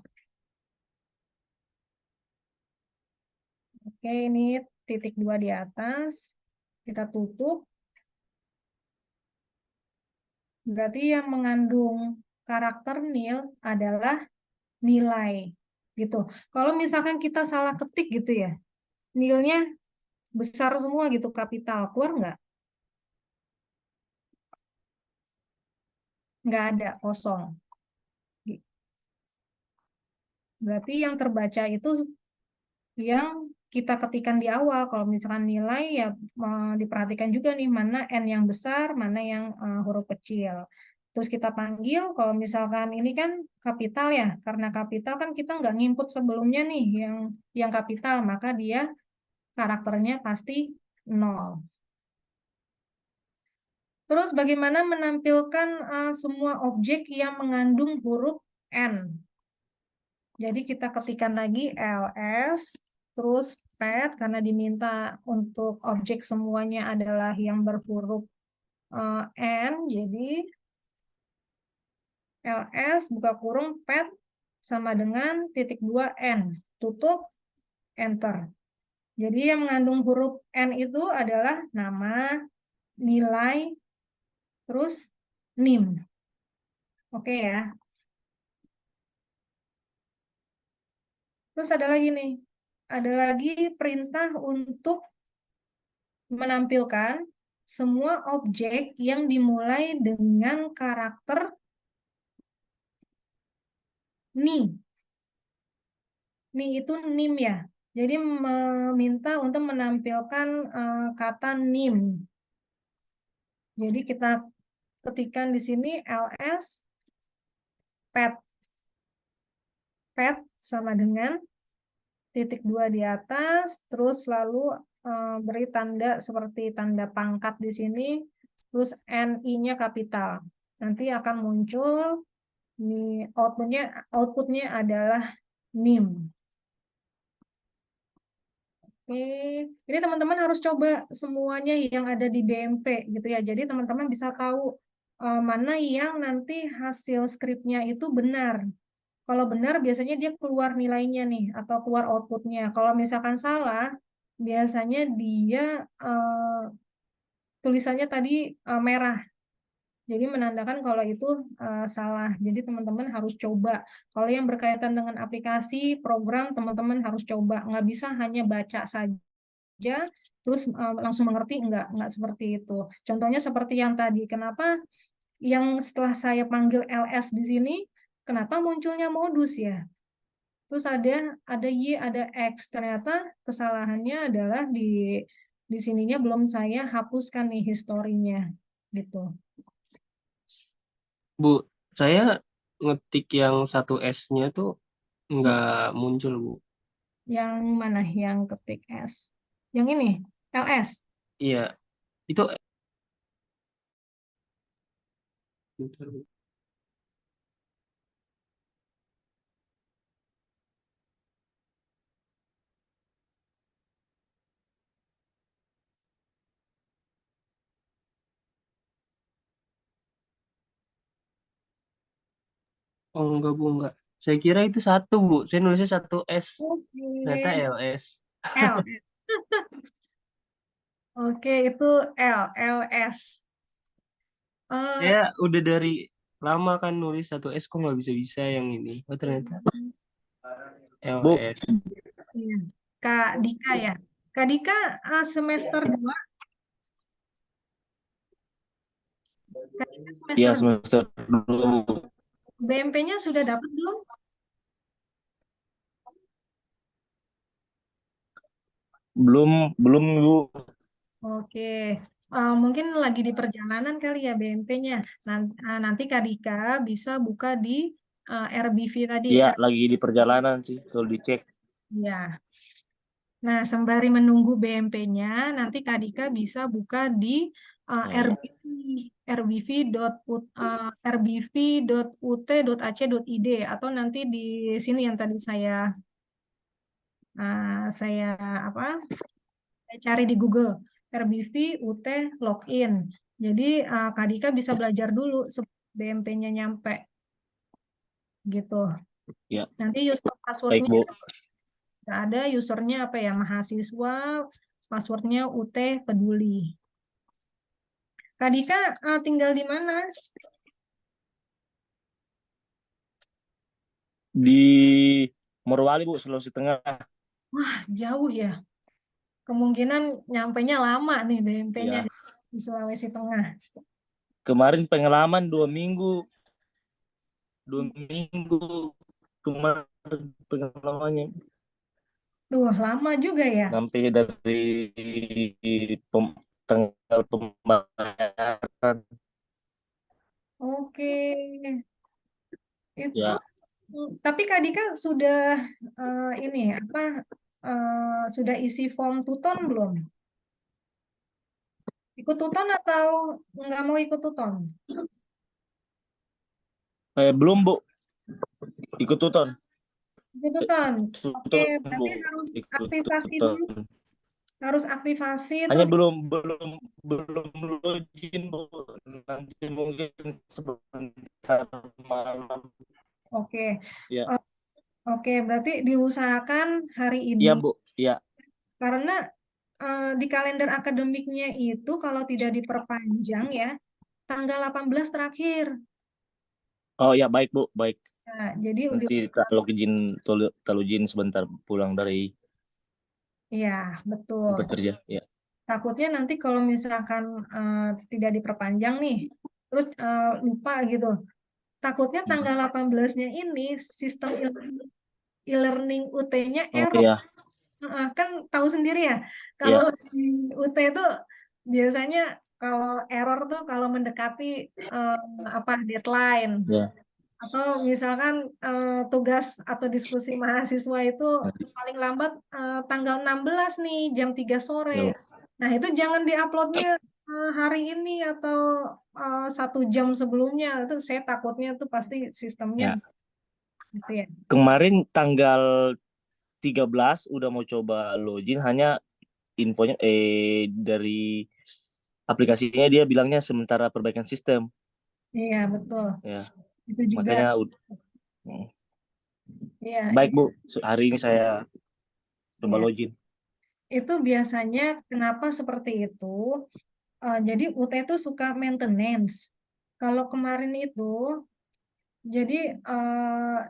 Oke, ini titik 2 di atas. Kita tutup. Berarti yang mengandung karakter nil adalah nilai. Gitu. Kalau misalkan kita salah ketik gitu ya, nilnya besar semua gitu, kapital, keluar nggak? Nggak ada, kosong. Berarti yang terbaca itu yang kita ketikkan di awal. Kalau misalkan nilai ya diperhatikan juga nih mana N yang besar, mana yang huruf kecil. Terus kita panggil, kalau misalkan ini kan kapital ya, karena kapital kan kita nggak nginput sebelumnya nih yang kapital, maka dia karakternya pasti 0. Terus bagaimana menampilkan semua objek yang mengandung huruf N? Jadi kita ketikkan lagi ls, terus pet, karena diminta untuk objek semuanya adalah yang berhuruf N, jadi ls buka kurung pet sama dengan titik 2 N, tutup, enter. Jadi yang mengandung huruf N itu adalah nama, nilai, terus NIM. Oke ya. Terus ada lagi nih, ada lagi perintah untuk menampilkan semua objek yang dimulai dengan karakter ni. Ni itu nim ya. Jadi meminta untuk menampilkan kata nim. Jadi kita ketikkan di sini ls pet. Pet sama dengan titik 2 di atas, terus lalu beri tanda seperti tanda pangkat di sini, terus NI-nya kapital. Nanti akan muncul ini outputnya adalah NIM. Oke, ini teman-teman harus coba semuanya yang ada di BMP gitu ya. Jadi teman-teman bisa tahu mana yang nanti hasil skripnya itu benar. Kalau benar biasanya dia keluar nilainya nih atau keluar outputnya. Kalau misalkan salah, biasanya dia tulisannya tadi merah. Jadi menandakan kalau itu salah. Jadi teman-teman harus coba. Kalau yang berkaitan dengan aplikasi, program, teman-teman harus coba. Nggak bisa hanya baca saja, terus langsung mengerti. Nggak seperti itu. Contohnya seperti yang tadi. Kenapa yang setelah saya panggil LS di sini, kenapa munculnya modus ya? Terus ada Y, ada X. Ternyata kesalahannya adalah di sininya belum saya hapuskan nih historinya. Gitu. Bu, saya ngetik yang satu S-nya tuh nggak muncul, Bu. Yang mana yang ketik S? Yang ini, LS. Iya, itu bentar, Bu. Oh enggak, Bu, enggak. Saya kira itu satu, Bu. Saya nulisnya satu S. Ternyata Oke. LS. L. Oke, itu LS. Saya udah dari lama kan nulis satu S, kok nggak bisa-bisa yang ini. Oh ternyata Bu, LS. Iya. Kak Dika ya. Kak Dika semester 2. Kak Dika ya semester semester 2, Bu. BMP-nya sudah dapat belum? Belum, Bu. Oke. Mungkin lagi di perjalanan kali ya BMP-nya. Nanti Kak Dika bisa buka di RBV tadi. Iya, lagi di perjalanan sih kalau dicek. Ya. Nah, sembari menunggu BMP-nya, nanti Kak Dika bisa buka di RBV, rbv.ut.ac.id atau nanti di sini yang tadi saya apa? Saya cari di Google RBV UT login. Jadi Kak Dika bisa belajar dulu sebelum BMP-nya nyampe. Gitu. Ya. Nanti user Baik, passwordnya Bu. ada usernya apa ya, mahasiswa, passwordnya UT peduli. Kak Dika tinggal di mana? Di Morowali, Bu, Sulawesi Tengah. Wah, jauh ya. Kemungkinan nyampenya lama nih BMP-nya Ya. di Sulawesi Tengah. Kemarin pengalaman 2 minggu. 2 minggu kemarin pengalamannya. Tuh, lama juga ya. Sampai dari tanggal pembayaran. Oke. Itu Ya, tapi Kak Dika sudah ini apa sudah isi form Tuton belum? Ikut Tuton atau nggak mau ikut Tuton? belum, Bu. Ikut Tuton. Ikut Tuton. Oke, Tuton, Bu. berarti harus Ikut aktivasi Tuton. dulu. Harus aktivasi Hanya terus. belum login, Bu. Nanti mungkin sebentar malam. Oke. Ya. Oke, berarti diusahakan hari ini. Iya, Bu. Iya. Karena di kalender akademiknya itu kalau tidak diperpanjang ya, tanggal 18 terakhir. Oh ya, baik, Bu. Baik. Nah, jadi Nanti kita login sebentar pulang dari ya, betul. tempat kerja. Ya. Takutnya nanti kalau misalkan tidak diperpanjang nih, terus lupa gitu. Takutnya tanggal 18-nya ini sistem e-learning UT-nya Oh error. iya, Kan tahu sendiri ya, iya, kalau di UT itu biasanya kalau error tuh kalau mendekati deadline. iya. Atau misalkan tugas atau diskusi mahasiswa itu paling lambat tanggal 16 nih jam 3 sore. Iya, Bu. Nah, itu jangan diuploadnya hari ini atau 1 jam sebelumnya. Itu saya takutnya tuh pasti sistemnya Ya. gitu ya. Kemarin tanggal 13 udah mau coba login, hanya infonya dari aplikasinya dia bilangnya sementara perbaikan sistem. Iya, betul. Ya, Itu juga makanya ya, baik Bu, hari ini saya coba ya. login. Itu biasanya kenapa seperti itu? Jadi UT itu suka maintenance. Kalau kemarin itu jadi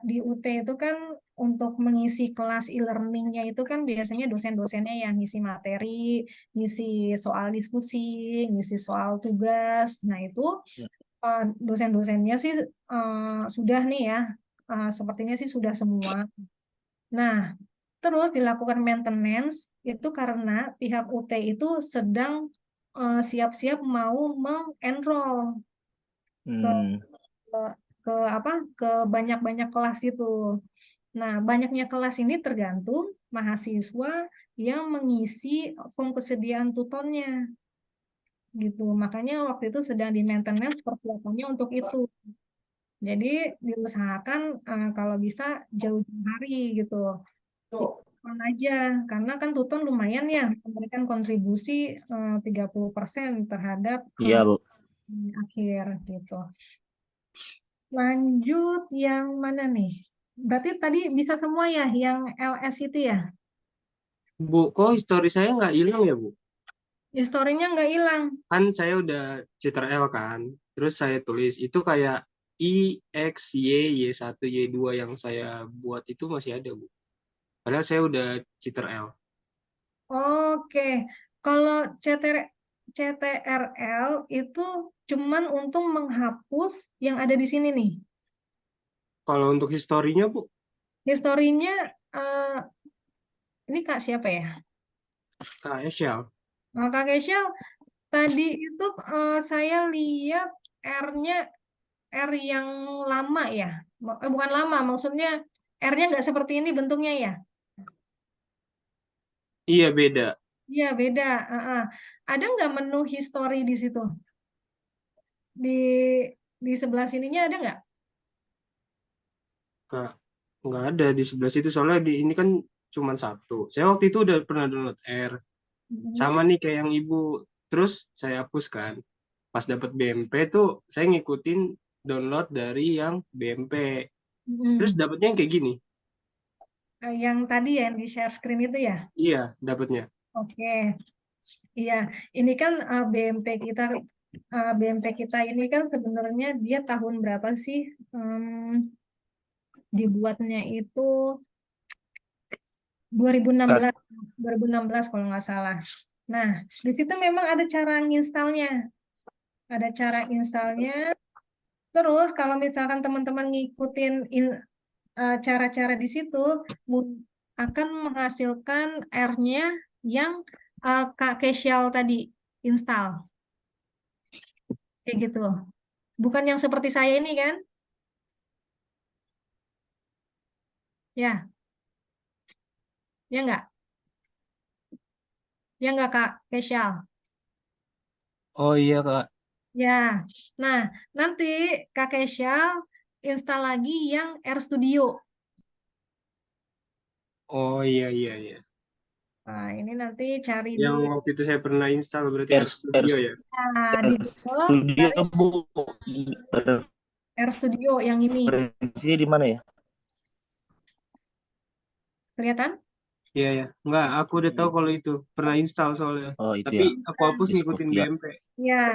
di UT itu kan untuk mengisi kelas e-learningnya itu kan biasanya dosen-dosennya yang ngisi materi, ngisi soal diskusi, ngisi soal tugas. Nah itu dosen-dosennya sih sudah nih ya, sepertinya sih sudah semua. Nah terus dilakukan maintenance itu karena pihak UT itu sedang siap-siap mau mengenroll ke Hmm. ke apa ke banyak-banyak kelas itu. Nah, banyaknya kelas ini tergantung mahasiswa yang mengisi form kesediaan tutornya gitu. Makanya waktu itu sedang di maintenance persiapannya untuk itu. Jadi diusahakan kalau bisa jauh-jauh hari gitu. Diusahakan aja karena kan tutor lumayan ya memberikan kontribusi 30% terhadap Iya Bu. akhir gitu. Lanjut yang mana nih? Berarti tadi bisa semua ya yang LS itu ya? Bu, kok histori saya nggak hilang ya, Bu? Historinya nggak hilang. Kan saya udah Ctrl kan. Terus saya tulis itu kayak I, X, Y, Y1, Y2 yang saya buat itu masih ada, Bu. Padahal saya udah Ctrl. Oke, kalau CTRL itu cuman untuk menghapus yang ada di sini nih. Kalau untuk historinya, Bu, Historinya ini Kak siapa ya? Kak Eshel. Kak Kesyal, tadi itu saya lihat R-nya R yang lama ya. Bukan lama, maksudnya R-nya nggak seperti ini bentuknya ya. Iya, beda. Iya, beda. Ada nggak menu history di situ? Di sebelah sininya ada nggak? Kak, nggak ada di sebelah situ. Soalnya di ini kan cuma satu. Saya waktu itu udah pernah download R. Sama nih kayak yang Ibu. Terus saya hapuskan. Pas dapat BMP tuh saya ngikutin download dari yang BMP. Terus dapatnya yang kayak gini. Yang tadi ya, yang di share screen itu ya? Iya, dapatnya. Oke. Iya, ini kan BMP kita ini kan sebenarnya dia tahun berapa sih? Dibuatnya itu 2016 kalau nggak salah. Nah, di situ memang ada cara nginstalnya. Ada cara installnya. Terus kalau misalkan teman-teman ngikutin cara-cara di situ akan menghasilkan R-nya yang Kak Kesyal tadi install. Kayak gitu. Bukan yang seperti saya ini kan? Ya, ya enggak? Ya enggak Kak Kesyal? Oh iya, Kak. Ya, nah nanti Kak Kesyal install lagi yang RStudio. Oh iya, iya, iya. Nah, ini nanti cari Yang di waktu itu saya pernah install berarti R, RStudio ya. di Google, Studio cari Bu. RStudio yang ini. Referensinya di mana ya? Kelihatan? Iya, ya. Enggak, aku udah tahu kalau itu. Pernah install soalnya. Oh itu Tapi ya. aku hapus ngikutin Discopia. BMP. Ya,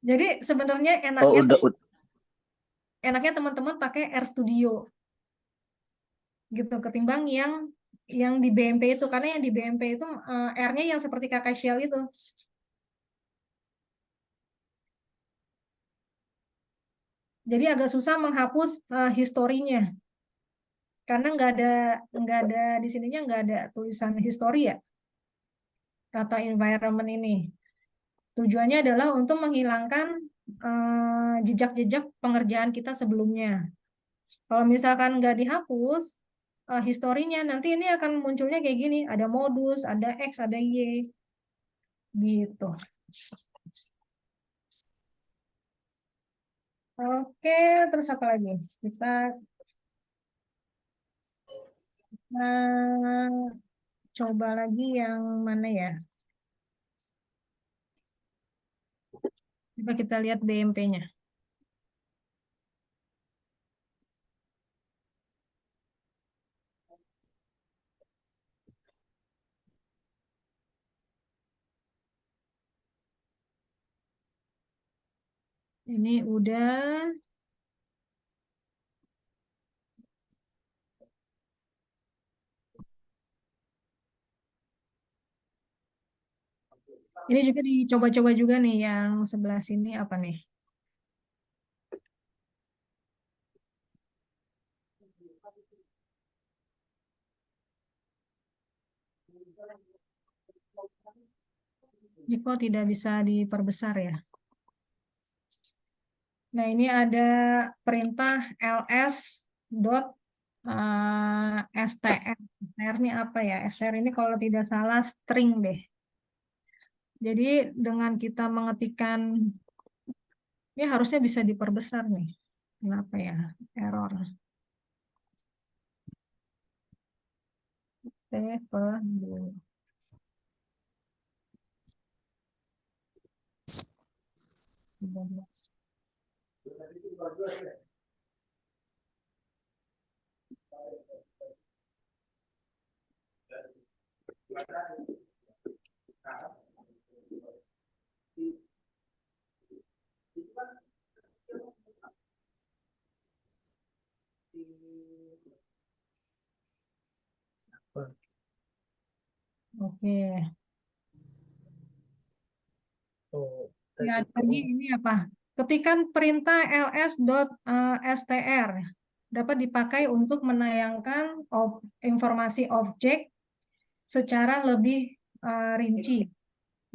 jadi sebenarnya Oh enaknya teman-teman pakai RStudio gitu ketimbang yang yang di BMP itu, karena yang di BMP itu R-nya yang seperti kakak shell itu. Jadi agak susah menghapus historinya, karena nggak ada di sininya nggak ada tulisan history ya, kata environment ini. Tujuannya adalah untuk menghilangkan jejak-jejak pengerjaan kita sebelumnya. Kalau misalkan nggak dihapus historinya, nanti ini akan munculnya kayak gini, ada modus, ada X, ada Y, gitu. Oke, terus apa lagi? Kita coba lagi yang mana ya? Coba kita lihat BMP-nya. Ini udah. Ini juga dicoba-coba juga nih yang sebelah sini apa nih? Jika tidak bisa diperbesar ya. Nah, ini ada perintah ls dot str. Str ini apa ya? Str ini kalau tidak salah string deh. Jadi dengan kita mengetikkan, ini harusnya bisa diperbesar nih. Kenapa ya? Error. T/2. Oke. Ya, lagi ini apa? Ketikan perintah ls.str dapat dipakai untuk menayangkan informasi objek secara lebih rinci.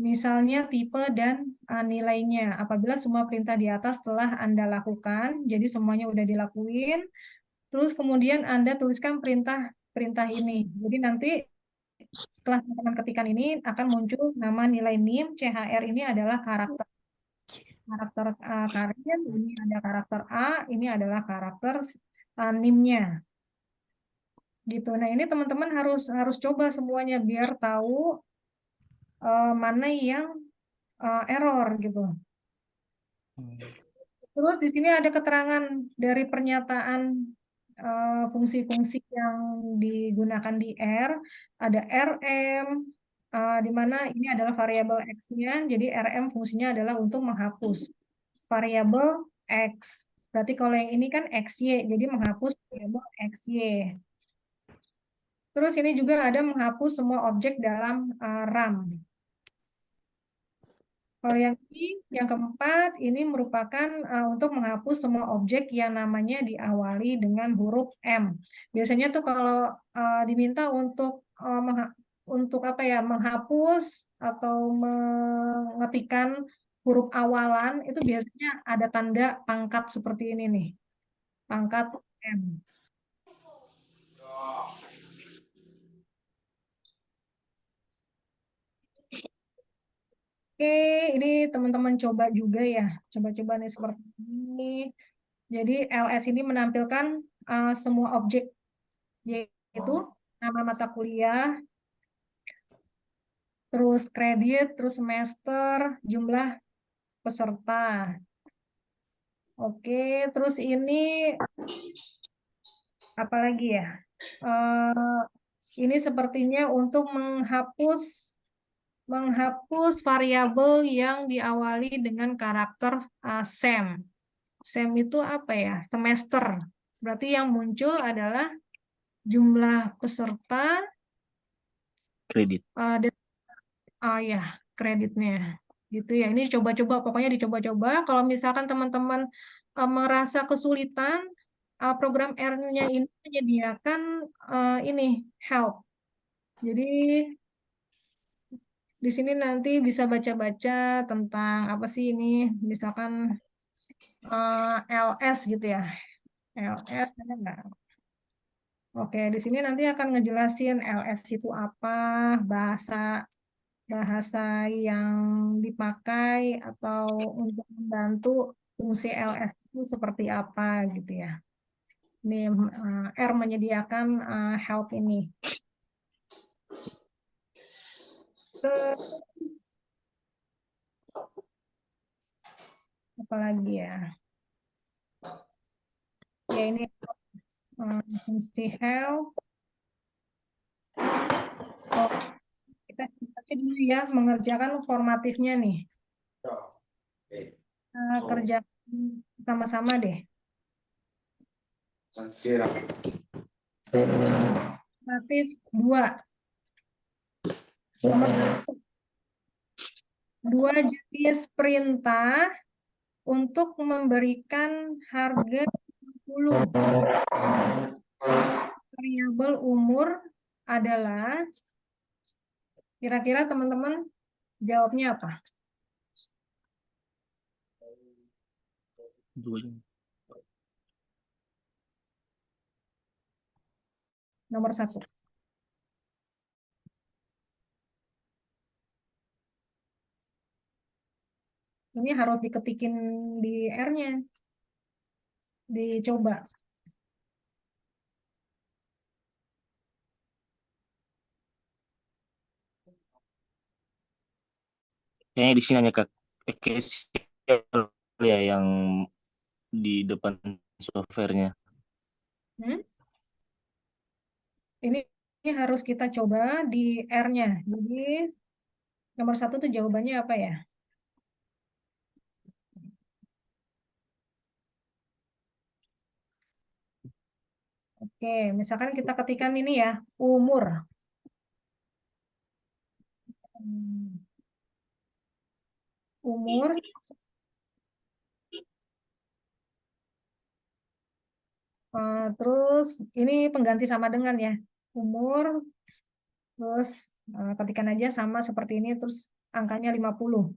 Misalnya tipe dan nilainya. Apabila semua perintah di atas telah Anda lakukan, jadi semuanya udah dilakuin, terus kemudian Anda tuliskan perintah ini. Jadi nanti setelah teman-teman ketikan ini akan muncul nama nilai NIM, CHR ini adalah karakter karir, ini ada karakter A, ini adalah karakter NIM-nya. Gitu. Nah, ini teman-teman harus coba semuanya biar tahu mana yang error gitu. Terus di sini ada keterangan dari pernyataan fungsi-fungsi yang digunakan di R. Ada RM, di mana ini adalah variabel X-nya. Jadi RM fungsinya adalah untuk menghapus variabel X. Berarti kalau yang ini kan XY, jadi menghapus variabel XY. Terus ini juga ada menghapus semua objek dalam RAM. Kalau yang ini, yang keempat, ini merupakan untuk menghapus semua objek yang namanya diawali dengan huruf M. Biasanya tuh kalau diminta untuk apa ya, menghapus atau mengetikkan huruf awalan, itu biasanya ada tanda pangkat seperti ini nih, pangkat M. Oke, ini teman-teman coba juga ya, coba-coba nih seperti ini. Jadi LS ini menampilkan semua objek, yaitu nama mata kuliah, terus kredit, terus semester, jumlah peserta. Oke, terus ini apa lagi ya? Ini sepertinya untuk menghapus variabel yang diawali dengan karakter SEM. SEM itu apa ya? Semester. Berarti yang muncul adalah jumlah peserta kredit. Dan ya kreditnya gitu ya. Ini coba-coba, pokoknya dicoba-coba. Kalau misalkan teman-teman merasa kesulitan, program R-nya ini menyediakan ini help. Jadi di sini nanti bisa baca-baca tentang apa sih ini, misalkan LS gitu ya. LS ada nggak? Oke, di sini nanti akan ngejelasin LS itu apa, bahasa bahasa yang dipakai atau untuk membantu fungsi LS itu seperti apa gitu ya. Ini R menyediakan help ini. Terus apa lagi ya? Ya ini fungsi help. Oh, kita pakai dulu ya mengerjakan formatifnya nih. Kerja sama-sama deh. Formatif 2. Nomor 1. 2 jenis perintah untuk memberikan harga 10. Variabel umur adalah, kira-kira teman-teman jawabnya apa? Nomor 1. Ini harus diketikin di R-nya. Dicoba. Kayaknya di sini hanya Excel ya yang di depan softwarenya. Ini harus kita coba di R-nya. Jadi nomor 1 tuh jawabannya apa ya? Oke, misalkan kita ketikkan ini ya, umur. Umur. Terus ini pengganti sama dengan ya. Umur. Terus ketikkan aja sama seperti ini, terus angkanya 50.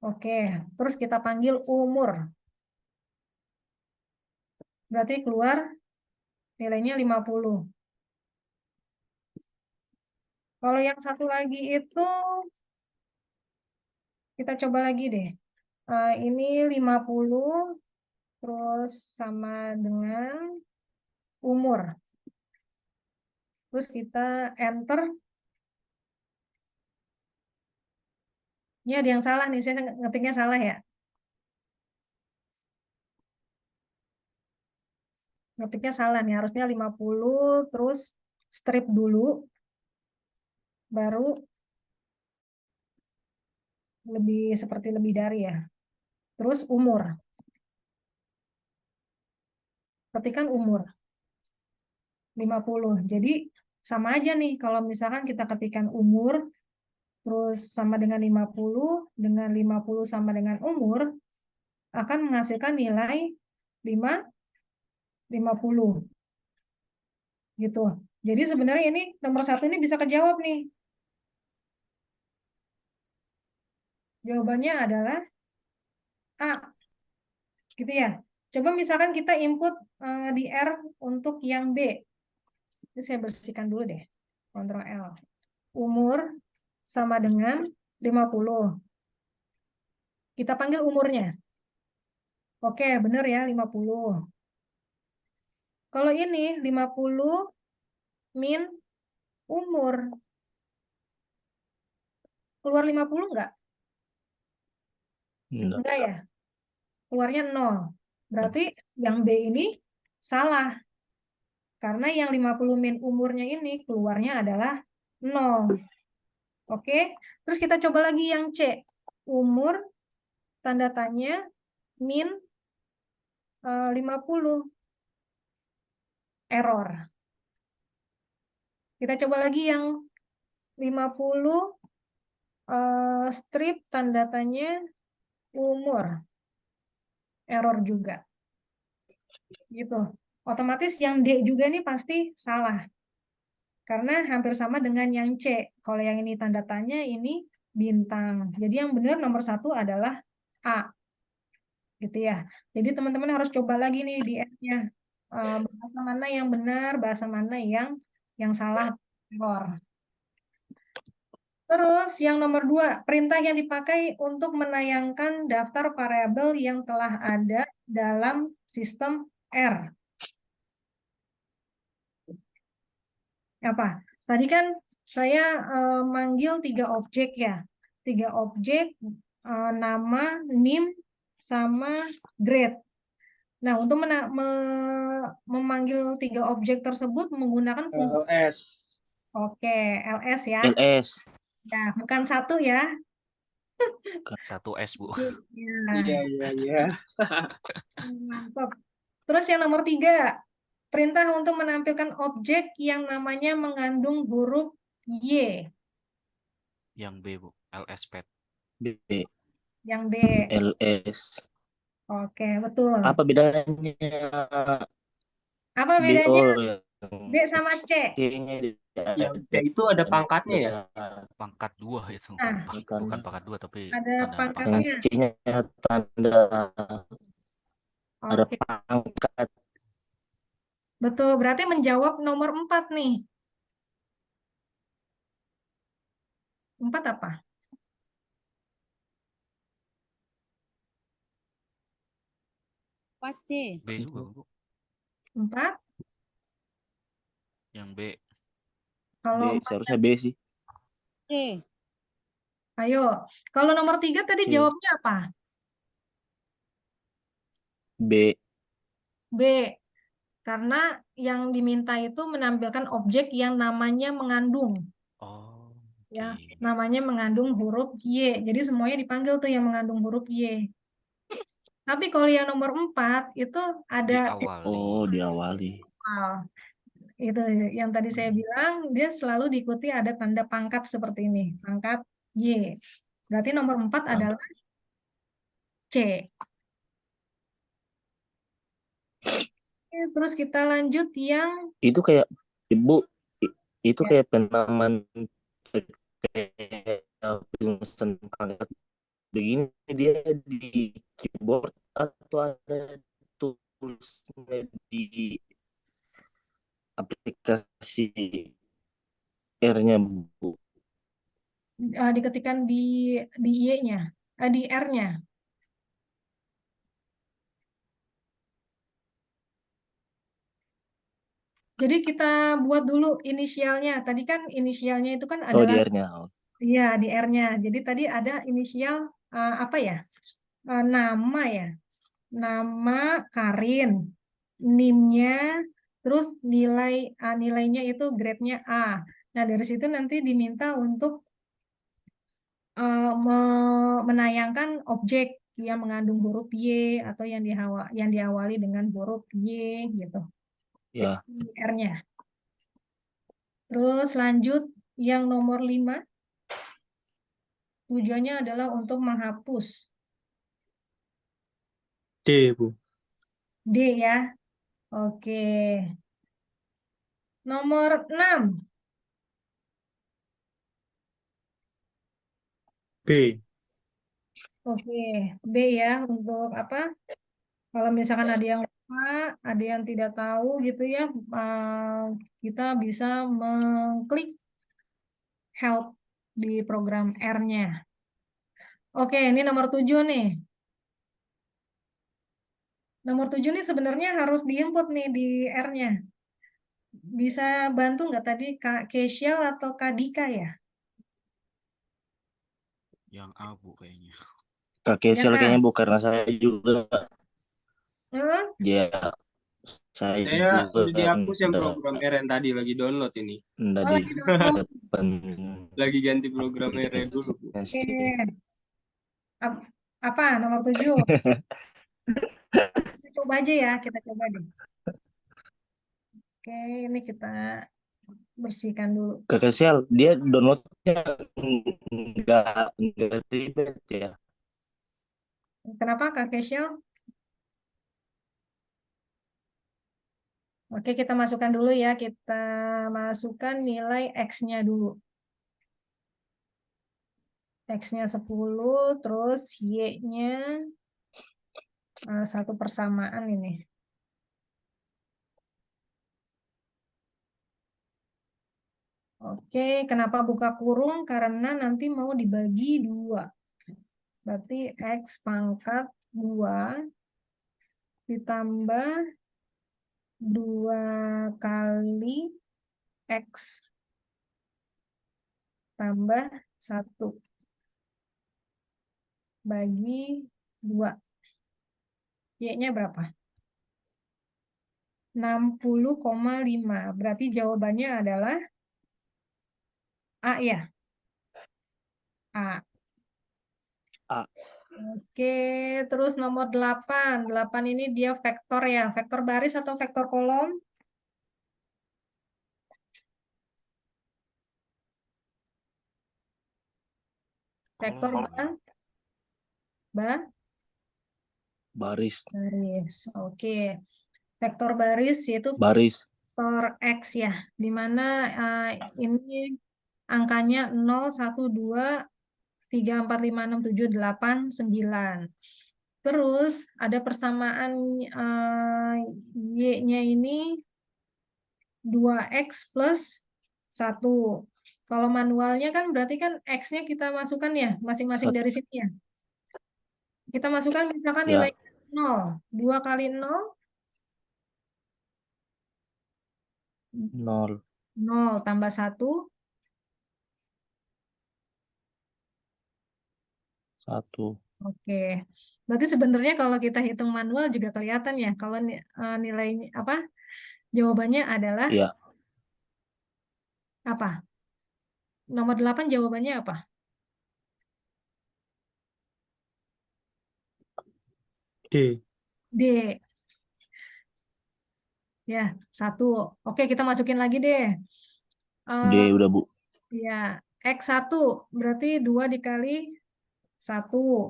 Oke, terus kita panggil umur. Berarti keluar nilainya 50. Kalau yang satu lagi itu, kita coba lagi deh. Ini 50, terus sama dengan umur. Terus kita enter. Ini ada yang salah nih, saya ngetiknya salah ya. Ngetiknya salah nih, harusnya 50, terus strip dulu, baru seperti lebih dari ya. Terus umur. Ketikkan umur. 50. Jadi sama aja nih, kalau misalkan kita ketikkan umur, terus sama dengan 50, dengan 50 sama dengan umur, akan menghasilkan nilai 50. Gitu. Jadi sebenarnya ini nomor 1 ini bisa kejawab nih. Jawabannya adalah A. Gitu ya. Coba misalkan kita input di R untuk yang B. Ini saya bersihkan dulu deh. Ctrl L. Umur sama dengan 50. Kita panggil umurnya. Oke, benar ya 50. Kalau ini 50 min umur. Keluar 50 enggak? Enggak ya? Keluarnya 0. Berarti yang B ini salah. Karena yang 50 min umurnya ini keluarnya adalah 0. Oke, terus kita coba lagi yang C. Umur, tanda tanya, min 50. Error. Kita coba lagi yang 50 strip tanda tanya umur. Error juga. Gitu. Otomatis yang D juga nih pasti salah. Karena hampir sama dengan yang C. Kalau yang ini tanda tanya, ini bintang. Jadi yang benar nomor 1 adalah A. Gitu ya. Jadi teman-teman harus coba lagi nih di F-nya. Bahasa mana yang benar, bahasa mana yang salah, error. Terus yang nomor 2, perintah yang dipakai untuk menayangkan daftar variabel yang telah ada dalam sistem R. Apa? Tadi kan saya manggil 3 objek ya. 3 objek, nama, NIM, sama grade. Nah, untuk memanggil 3 objek tersebut menggunakan fungsi LS. Oke, LS ya. LS. Ya, bukan 1 ya. Bukan 1S, Bu. Iya, iya. Mantap. Terus yang nomor 3, perintah untuk menampilkan objek yang namanya mengandung huruf Y. Yang B, Bu. LS pad. B. Yang B. LS. Oke, betul. Apa bedanya? Apa B. bedanya Oh, B sama C? C-nya Yang C itu ada pangkatnya ya? Pangkat 2 itu. Nah, Bukan pangkat 2 tapi ada tanda pangkatnya. Yang C-nya tanda ada Oke, pangkat. betul. Berarti menjawab nomor 4 nih. 4 apa? C. B juga, Bu. 4? Yang B. Kalau B, 4, seharusnya B sih. C. ayo. Kalau nomor 3 tadi C. jawabnya apa? B. B. Karena yang diminta itu menampilkan objek yang namanya mengandung. Oh, Ya, oke. namanya mengandung huruf Y. Jadi semuanya dipanggil tuh yang mengandung huruf Y. Tapi kalau yang nomor 4 itu ada Diawali. Oh, diawali. itu yang tadi saya bilang, dia selalu diikuti ada tanda pangkat seperti ini, pangkat Y. Berarti nomor 4 adalah C. Oke, terus kita lanjut yang Itu kayak Ibu, itu Ya. kayak penamaan kayak penulisan pangkat begini, dia di keyboard atau ada tulisnya di aplikasi R-nya, Bu? diketikkan di Y-nya, di R-nya. Jadi kita buat dulu inisialnya. Tadi kan inisialnya itu kan Oh, di adalah R-nya. iya, di R-nya. Jadi tadi ada inisial apa ya? Nama ya. Nama Karin. NIM-nya, terus nilainya itu grade-nya A. Nah, dari situ nanti diminta untuk menayangkan objek yang mengandung huruf Y atau yang diawali dengan huruf Y gitu. Ya. R-nya. Terus lanjut yang nomor 5. Tujuannya adalah untuk menghapus. D, Bu. D ya. Oke. Nomor 6. B. Oke, B ya untuk apa? Kalau misalkan ada yang lupa, ada yang tidak tahu gitu ya, kita bisa mengklik help di program R-nya. Oke, ini nomor 7 nih. Nomor 7 nih sebenarnya harus diinput nih di R-nya. Bisa bantu nggak tadi Kak Kesial atau Kak Dika ya? Yang A, Bu, kayaknya. Kak Kesel Ya, kayaknya Bu, karena saya juga. Ya, saya Saya juga udah dihapus yang nggak- program R yang tadi lagi download ini. nggak Oh, di lagi download. depan Lagi ganti program R dulu, Bu. Oke. aplikasinya sih. Apa nomor 7? Kita coba aja ya, kita coba deh. Oke, ini kita bersihkan dulu. Kakak Sial, dia downloadnya nggak ribet ya. Kenapa Kak Keshel? Oke, kita masukkan dulu ya. Kita masukkan nilai X-nya dulu. X-nya 10, terus Y-nya satu persamaan ini. Oke, kenapa buka kurung? Karena nanti mau dibagi 2. Berarti X pangkat 2 ditambah 2 kali X tambah 1 bagi 2. Y-nya berapa? 60,5. Berarti jawabannya adalah A ya? A. A. Oke, terus nomor 8. 8 ini dia vektor ya. Vektor baris atau vektor kolom? Vektor Baris. baris. Oke. Vektor baris yaitu Baris. vektor X ya. Dimana ini angkanya 0, 1, 2, 3, 4, 5, 6, 7, 8, 9. Terus ada persamaan Y-nya ini 2X plus 1. Kalau manualnya kan berarti kan X-nya kita masukkan ya, masing-masing dari sini ya. Kita masukkan misalkan Ya. nilai 0. 2 kali 0, 0. 0 tambah 1, 1. Oke. Berarti sebenarnya kalau kita hitung manual juga kelihatan ya, kalau nilai apa? Jawabannya adalah Iya. apa? Nomor 8 jawabannya apa? D. D. Ya, 1. Oke, kita masukin lagi deh. D udah, Bu. Ya, X1 berarti 2 dikali 1.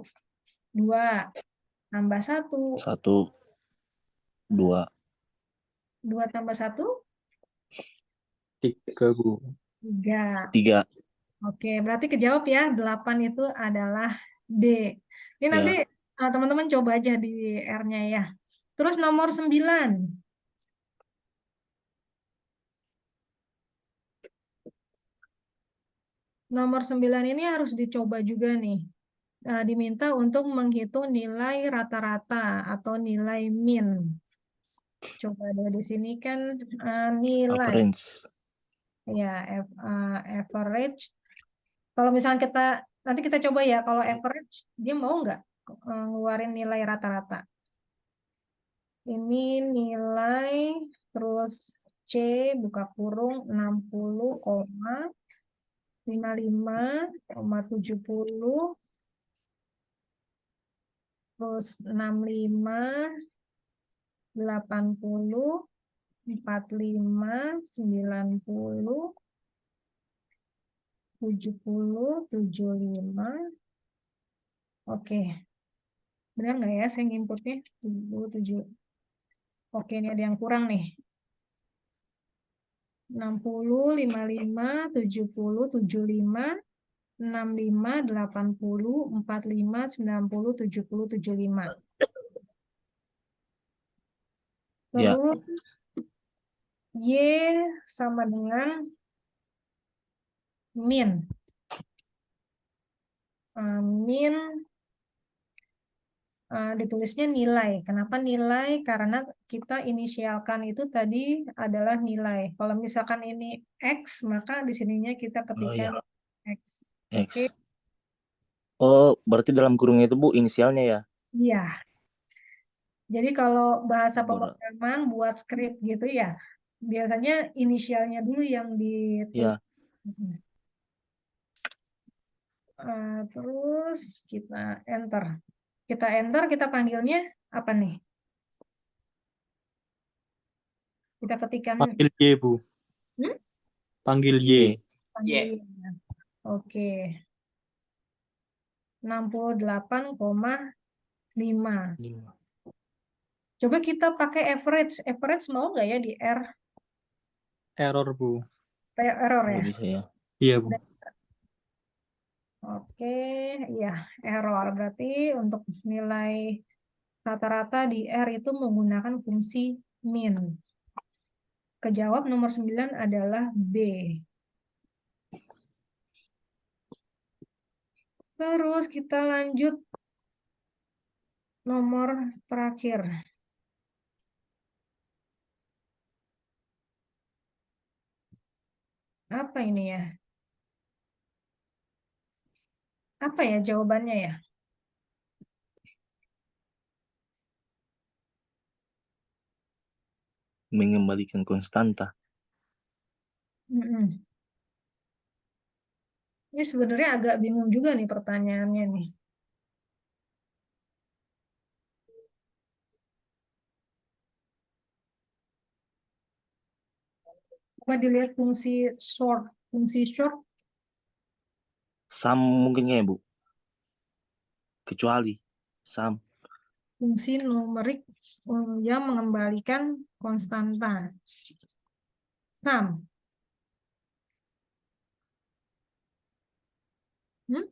2 tambah 1. 1, 2. 2 tambah 1? 3, Bu. 3. 3. Oke, berarti kejawab ya. 8 itu adalah D. Ini nanti Ya. teman-teman coba aja di R-nya ya. Terus nomor 9. Nomor 9 ini harus dicoba juga nih. Diminta untuk menghitung nilai rata-rata atau nilai min. Coba deh di sini kan nilai. Average. Ya, average. Kalau misalnya nanti kita coba ya, kalau average, dia mau nggak ngeluarin nilai rata-rata? Ini nilai, terus C, buka kurung, 60,55,70, terus 65, 80, 45, 90, 70, 75. Oke. Benar nggak ya saya inputnya? 77. Oke, ini ada yang kurang nih. 60, 55, 70, 75, 65, 80, 45, 90, 70, 75. Ya. Terus Y sama dengan min. Min ditulisnya nilai. Kenapa nilai? Karena kita inisialkan itu tadi adalah nilai. Kalau misalkan ini X, maka di sininya kita ketikkan X. X. Oke. Oh, berarti dalam kurungnya itu, Bu, inisialnya ya? Iya. Jadi kalau bahasa Ber- pemrograman buat script gitu ya, biasanya inisialnya dulu yang ditulis. Ya. Terus kita enter. Kita enter, kita panggilnya apa nih? Kita ketikkan Panggil Y, Bu. Panggil Y. Y. Panggil Y. Oke. 68,5. Coba kita pakai average. Average mau nggak ya di R? Error, Bu. Error ya? Nggak bisa ya. Iya, Bu. Oke, ya error. Berarti untuk nilai rata-rata di R itu menggunakan fungsi min. Kejawab nomor 9 adalah B. Terus kita lanjut nomor terakhir. Apa ini ya? Apa ya jawabannya ya? Mengembalikan konstanta. Mm-mm. Ini sebenarnya agak bingung juga nih pertanyaannya nih. Coba dilihat fungsi short. Fungsi short Sum mungkinnya ya, Bu. Kecuali sum. fungsi numerik yang mengembalikan konstanta. Sum. Hmm?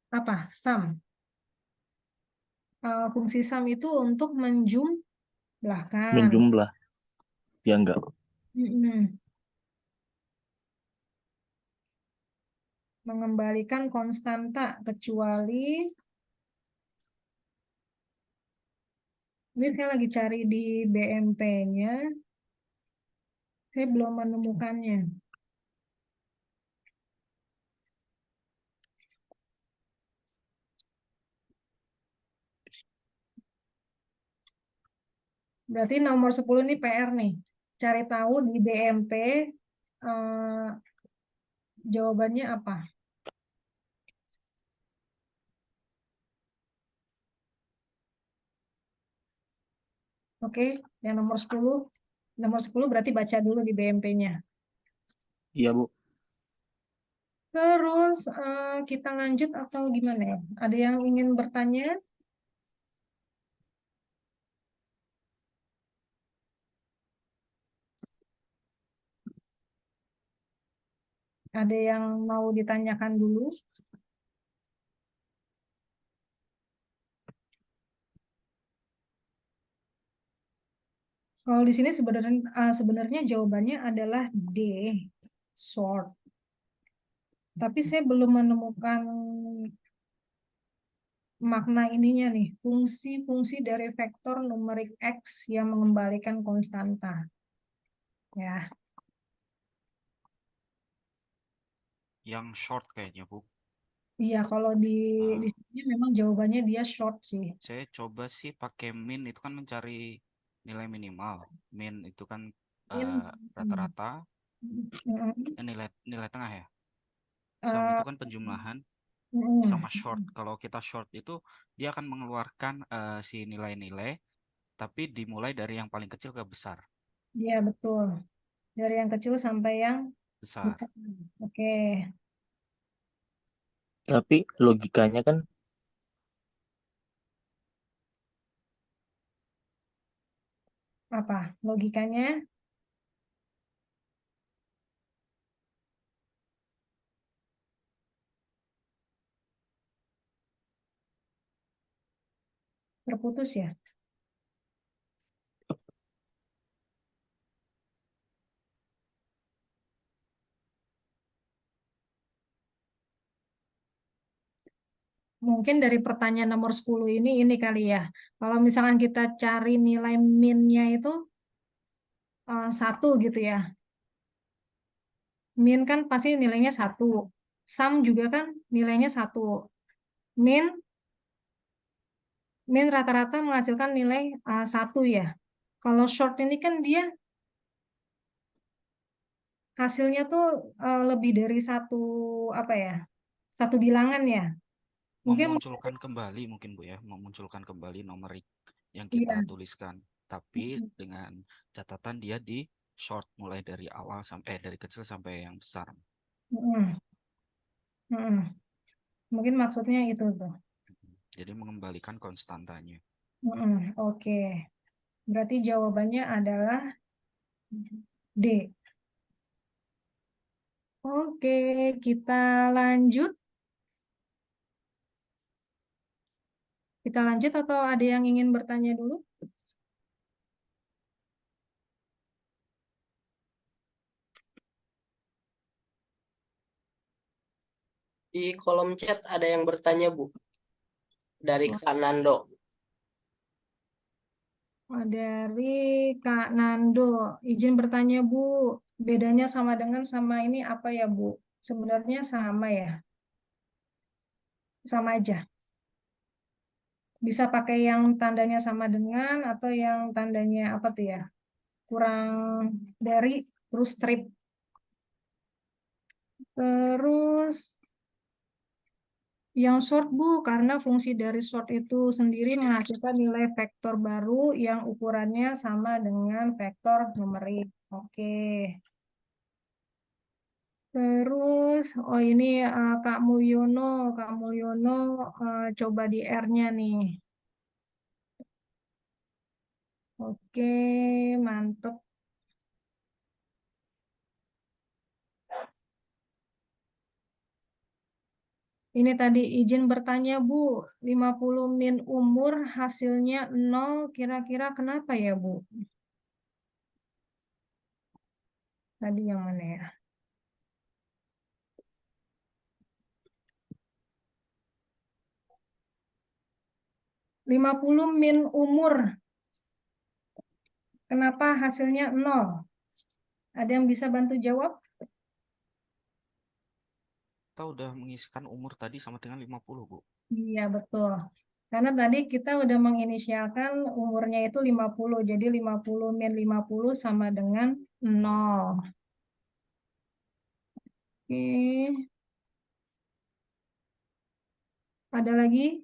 Apa? Sum. Fungsi sum itu untuk menjumlahkan. Menjumlah. Ya enggak. Mm-mm. Mengembalikan konstanta kecuali ini saya lagi cari di BMP-nya, saya belum menemukannya. Berarti nomor 10 ini PR nih. Cari tahu di BMP jawabannya apa. Oke, yang nomor 10. Nomor 10 berarti baca dulu di BMP-nya. Iya, Bu. Terus kita lanjut atau gimana ya? Ada yang ingin bertanya? Ada yang mau ditanyakan dulu? Kalau di sini sebenarnya jawabannya adalah D, short. Tapi saya belum menemukan makna ininya nih, fungsi-fungsi dari vektor numerik X yang mengembalikan konstanta. Ya, Yang short kayaknya, Bu. iya kalau di Ah, sini memang jawabannya dia short sih. saya coba sih pakai min itu kan mencari nilai minimal. Min itu kan rata-rata, nilai nilai tengah ya. Sum itu kan penjumlahan sama short. Kalau kita short itu dia akan mengeluarkan si nilai-nilai tapi dimulai dari yang paling kecil ke besar. Iya betul. Dari yang kecil sampai yang Besar. besar. Oke. Tapi logikanya kan Apa logikanya? Terputus ya? Mungkin dari pertanyaan nomor 10 ini kali ya. Kalau misalkan kita cari nilai min-nya itu 1 gitu ya. Min kan pasti nilainya 1. Sum juga kan nilainya 1. Min rata-rata menghasilkan nilai 1 ya. Kalau short ini kan dia hasilnya tuh lebih dari satu bilangan ya. Mungkin Memunculkan kembali mungkin Bu ya, memunculkan kembali numerik yang kita iya. tuliskan, tapi dengan catatan dia di short mulai dari awal sampai dari kecil sampai yang besar. Mm-mm. Mm-mm. Mungkin maksudnya itu tuh. Jadi mengembalikan konstantanya. Oke. Berarti jawabannya adalah D. Oke, kita lanjut. Kita lanjut atau ada yang ingin bertanya dulu? Di kolom chat ada yang bertanya, Bu, dari Kak Nando. Dari Kak Nando, izin bertanya Bu, bedanya sama dengan sama ini apa ya Bu? Sebenarnya sama ya, sama aja. Bisa pakai yang tandanya sama dengan atau yang tandanya apa tuh ya? Kurang dari terus strip. Terus yang short Bu, karena fungsi dari short itu sendiri menghasilkan nilai vektor baru yang ukurannya sama dengan vektor numerik. Oke. Terus, oh ini Kak Mulyono, coba di R-nya nih. Oke, mantep. Ini tadi izin bertanya Bu, 50 min umur hasilnya 0, kira-kira kenapa ya Bu? Tadi yang mana ya? 50 min umur. Kenapa hasilnya 0? Ada yang bisa bantu jawab? Kita udah mengisikan umur tadi sama dengan 50, Bu. Iya, betul. Karena tadi kita udah menginisialkan umurnya itu 50. Jadi 50 min 50 sama dengan 0. Oke. Ada lagi?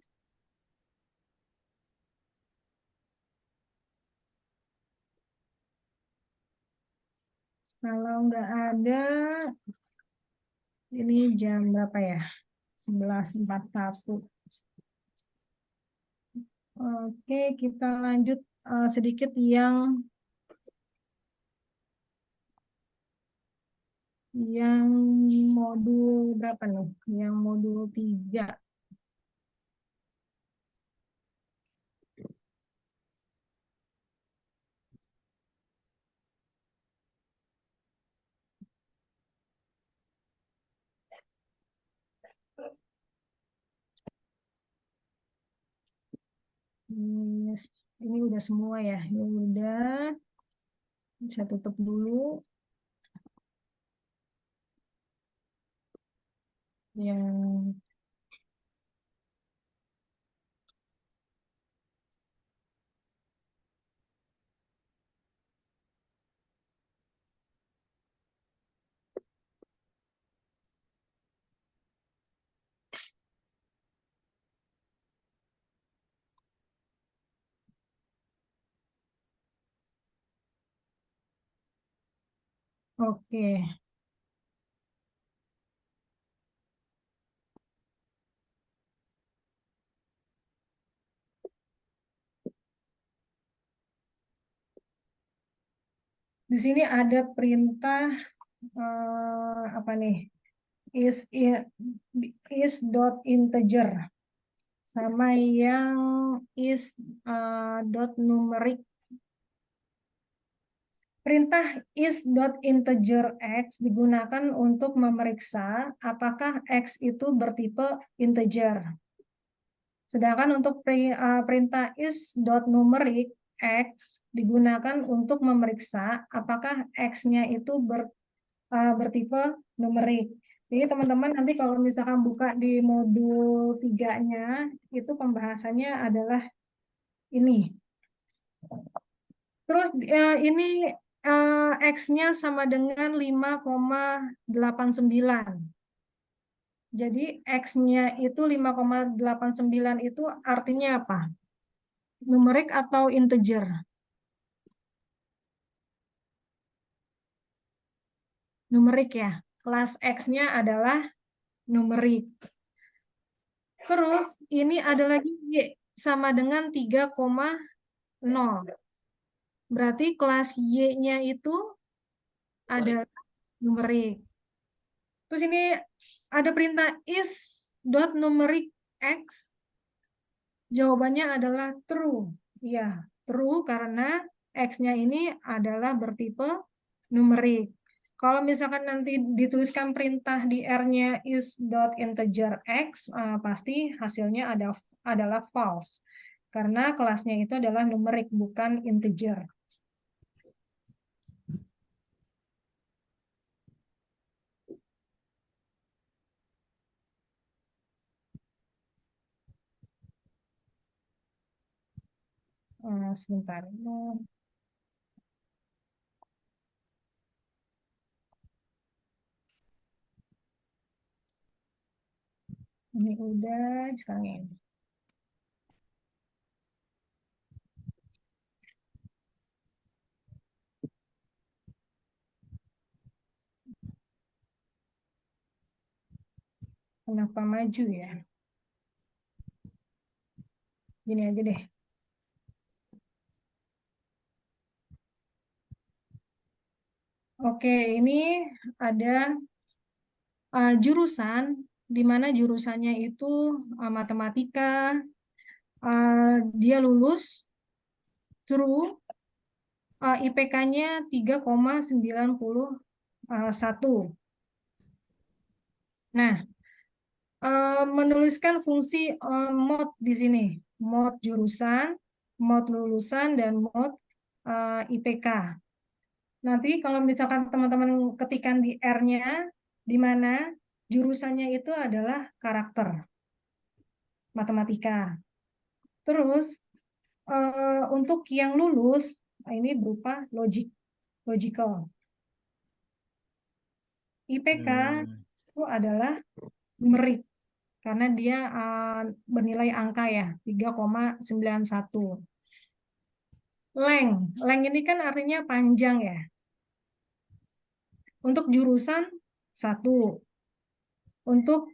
Kalau nggak ada, ini jam berapa ya? 11.41. Oke, kita lanjut sedikit yang modul berapa nih? Yang modul 3. Ini udah semua ya. Ini udah. Saya tutup dulu. Yang oke. Di sini ada perintah apa nih? Is dot integer sama yang is dot numeric. Perintah is dot integer x digunakan untuk memeriksa apakah x itu bertipe integer. Sedangkan untuk perintah is dot numeric x digunakan untuk memeriksa apakah x-nya itu bertipe numerik. Jadi teman-teman nanti kalau misalkan buka di modul 3-nya, itu pembahasannya adalah ini. Terus ini X-nya sama dengan 5,89. Jadi X-nya itu 5,89 itu artinya apa? Numerik atau integer? Numerik ya. Kelas X-nya adalah numerik. Terus ini ada lagi Y sama dengan 3,0. Berarti kelas Y-nya itu adalah numerik. Terus ini ada perintah is dot numeric X. Jawabannya adalah true. Ya, true karena X-nya ini adalah bertipe numerik. Kalau misalkan nanti dituliskan perintah di R-nya is dot integer X, pasti hasilnya adalah false. Karena kelasnya itu adalah numerik, bukan integer. Sebentar. Ini udah, sekarang ini. Kenapa maju ya? Gini aja deh. Oke, ini ada jurusan, di mana jurusannya itu matematika. Dia lulus, true, IPK-nya 3,91. Nah, menuliskan fungsi mod di sini. Mod jurusan, mod lulusan, dan mod IPK. Nanti kalau misalkan teman-teman ketikan di R-nya, di mana jurusannya itu adalah karakter matematika. Terus untuk yang lulus, ini berupa logical. IPK itu adalah numerik, karena dia bernilai angka ya, 3,91. Length ini kan artinya panjang ya. Untuk jurusan 1. Untuk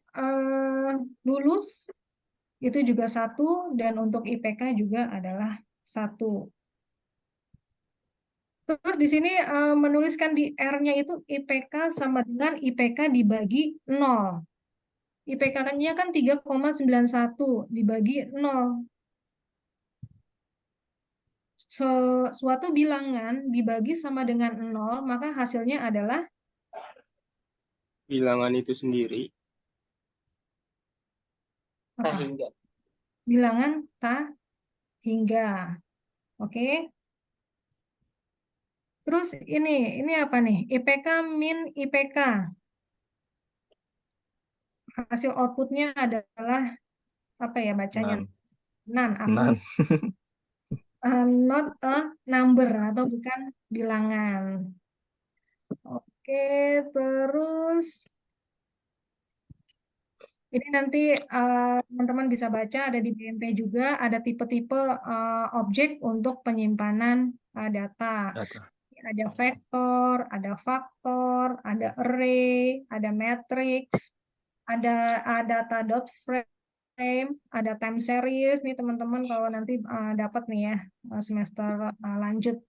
lulus itu juga 1, dan untuk IPK juga adalah 1. Terus di sini menuliskan di R-nya itu IPK sama dengan IPK dibagi 0. IPK-nya kan 3,91 dibagi 0. Suatu bilangan dibagi sama dengan 0, maka hasilnya adalah bilangan itu sendiri. Tak hingga. Bilangan tak hingga. Oke. Terus ini apa nih? IPK min IPK. Hasil outputnya adalah apa ya bacanya? None. None. Not a number atau bukan bilangan. Oke, terus ini nanti teman-teman bisa baca ada di BMP juga, ada tipe-tipe objek untuk penyimpanan data. Ada vektor, ada faktor, ada array, ada matrix, ada data dot frame, ada time series. Nih teman-teman kalau nanti dapat nih ya semester lanjut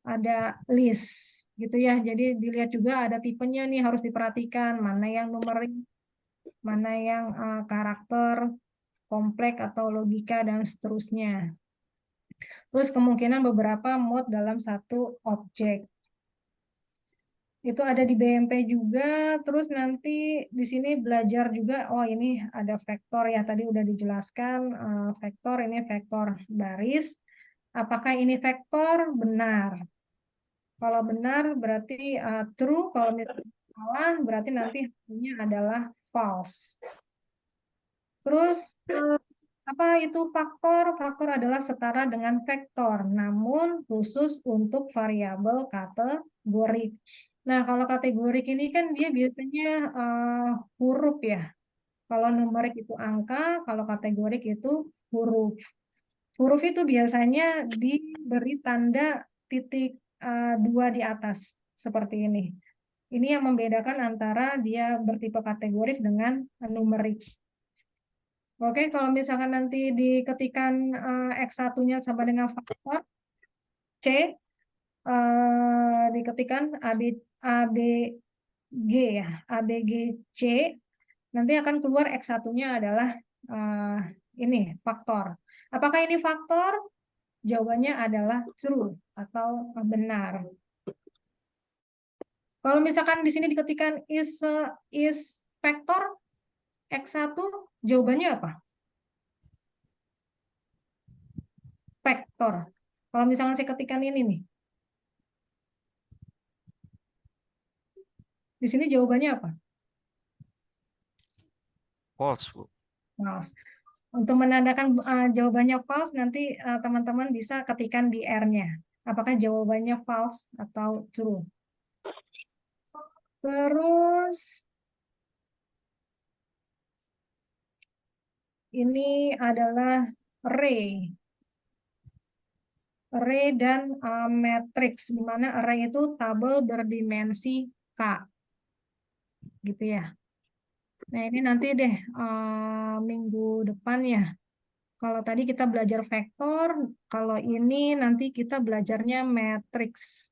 ada list gitu ya. Jadi dilihat juga ada tipenya nih, harus diperhatikan mana yang numerik, mana yang karakter, kompleks atau logika dan seterusnya. Terus kemungkinan beberapa mode dalam satu objek. Itu ada di BMP juga. Terus nanti di sini belajar juga, oh ini ada vektor ya, tadi udah dijelaskan. Vektor ini vektor baris. Apakah ini vektor? Benar. Kalau benar berarti true, kalau misalnya salah berarti nanti hasilnya adalah false. Terus apa itu faktor? Faktor adalah setara dengan vektor, namun khusus untuk variabel kategorik. Nah, kalau kategorik ini kan dia biasanya huruf ya. Kalau numerik itu angka, kalau kategorik itu huruf. Huruf itu biasanya diberi tanda titik 2 di atas, seperti ini. Ini yang membedakan antara dia bertipe kategorik dengan numerik. Oke, kalau misalkan nanti diketikkan X1-nya sama dengan faktor C, diketikkan ABG ya, ABGC, nanti akan keluar X1-nya adalah ini faktor. Apakah ini faktor? Jawabannya adalah true atau benar. Kalau misalkan di sini diketikkan is vector X1, jawabannya apa? Vektor. Kalau misalnya saya ketikkan ini nih. Di sini jawabannya apa? False, Bu. False. Untuk menandakan jawabannya false, nanti teman-teman bisa ketikkan di R-nya. Apakah jawabannya false atau true? Terus, ini adalah array. Array dan matrix, di mana array itu tabel berdimensi K. Gitu ya. Nah, ini nanti deh minggu depan ya. Kalau tadi kita belajar vektor, kalau ini nanti kita belajarnya matrix.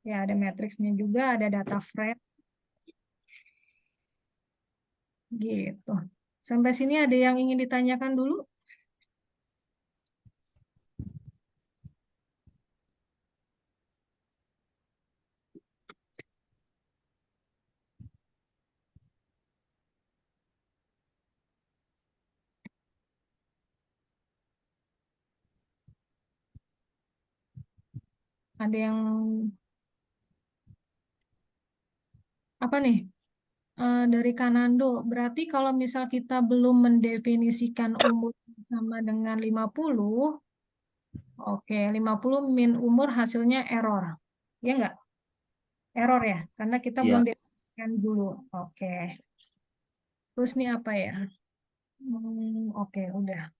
Ya, ada matriksnya juga, ada data frame. Gitu. Sampai sini ada yang ingin ditanyakan dulu? Ada yang apa nih? Dari Kanando, berarti kalau misal kita belum mendefinisikan umur sama dengan 50, oke, 50 min umur hasilnya error. Ya enggak? Error ya, karena kita Iya. belum definisikan dulu. Oke. Terus nih apa ya? Oke, udah.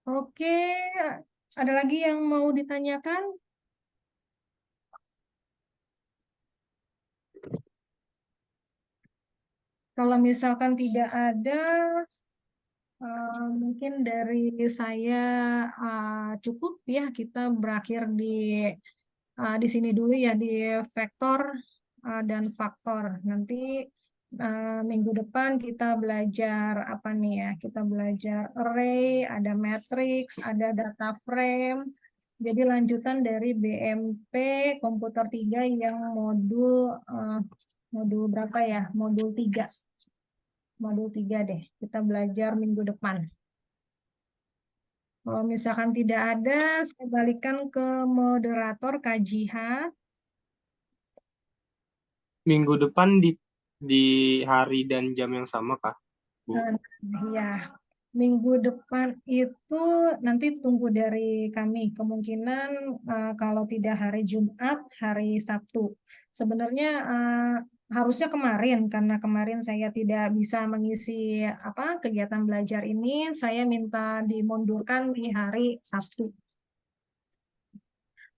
Oke, ada lagi yang mau ditanyakan? Kalau misalkan tidak ada, mungkin dari saya cukup ya, kita berakhir di sini dulu ya, di vektor dan faktor. Nanti minggu depan kita belajar apa nih ya? Kita belajar array, ada matrix, ada data frame. Jadi lanjutan dari BMP komputer 3 yang modul berapa ya? Modul 3. Modul 3 deh. Kita belajar minggu depan. Kalau misalkan tidak ada, saya balikan ke moderator Kak Jiha. Minggu depan di hari dan jam yang sama, Kak? Bu? Ya, minggu depan itu nanti tunggu dari kami. Kemungkinan kalau tidak hari Jumat, hari Sabtu. Sebenarnya harusnya kemarin, karena kemarin saya tidak bisa mengisi kegiatan belajar ini, saya minta dimundurkan di hari Sabtu.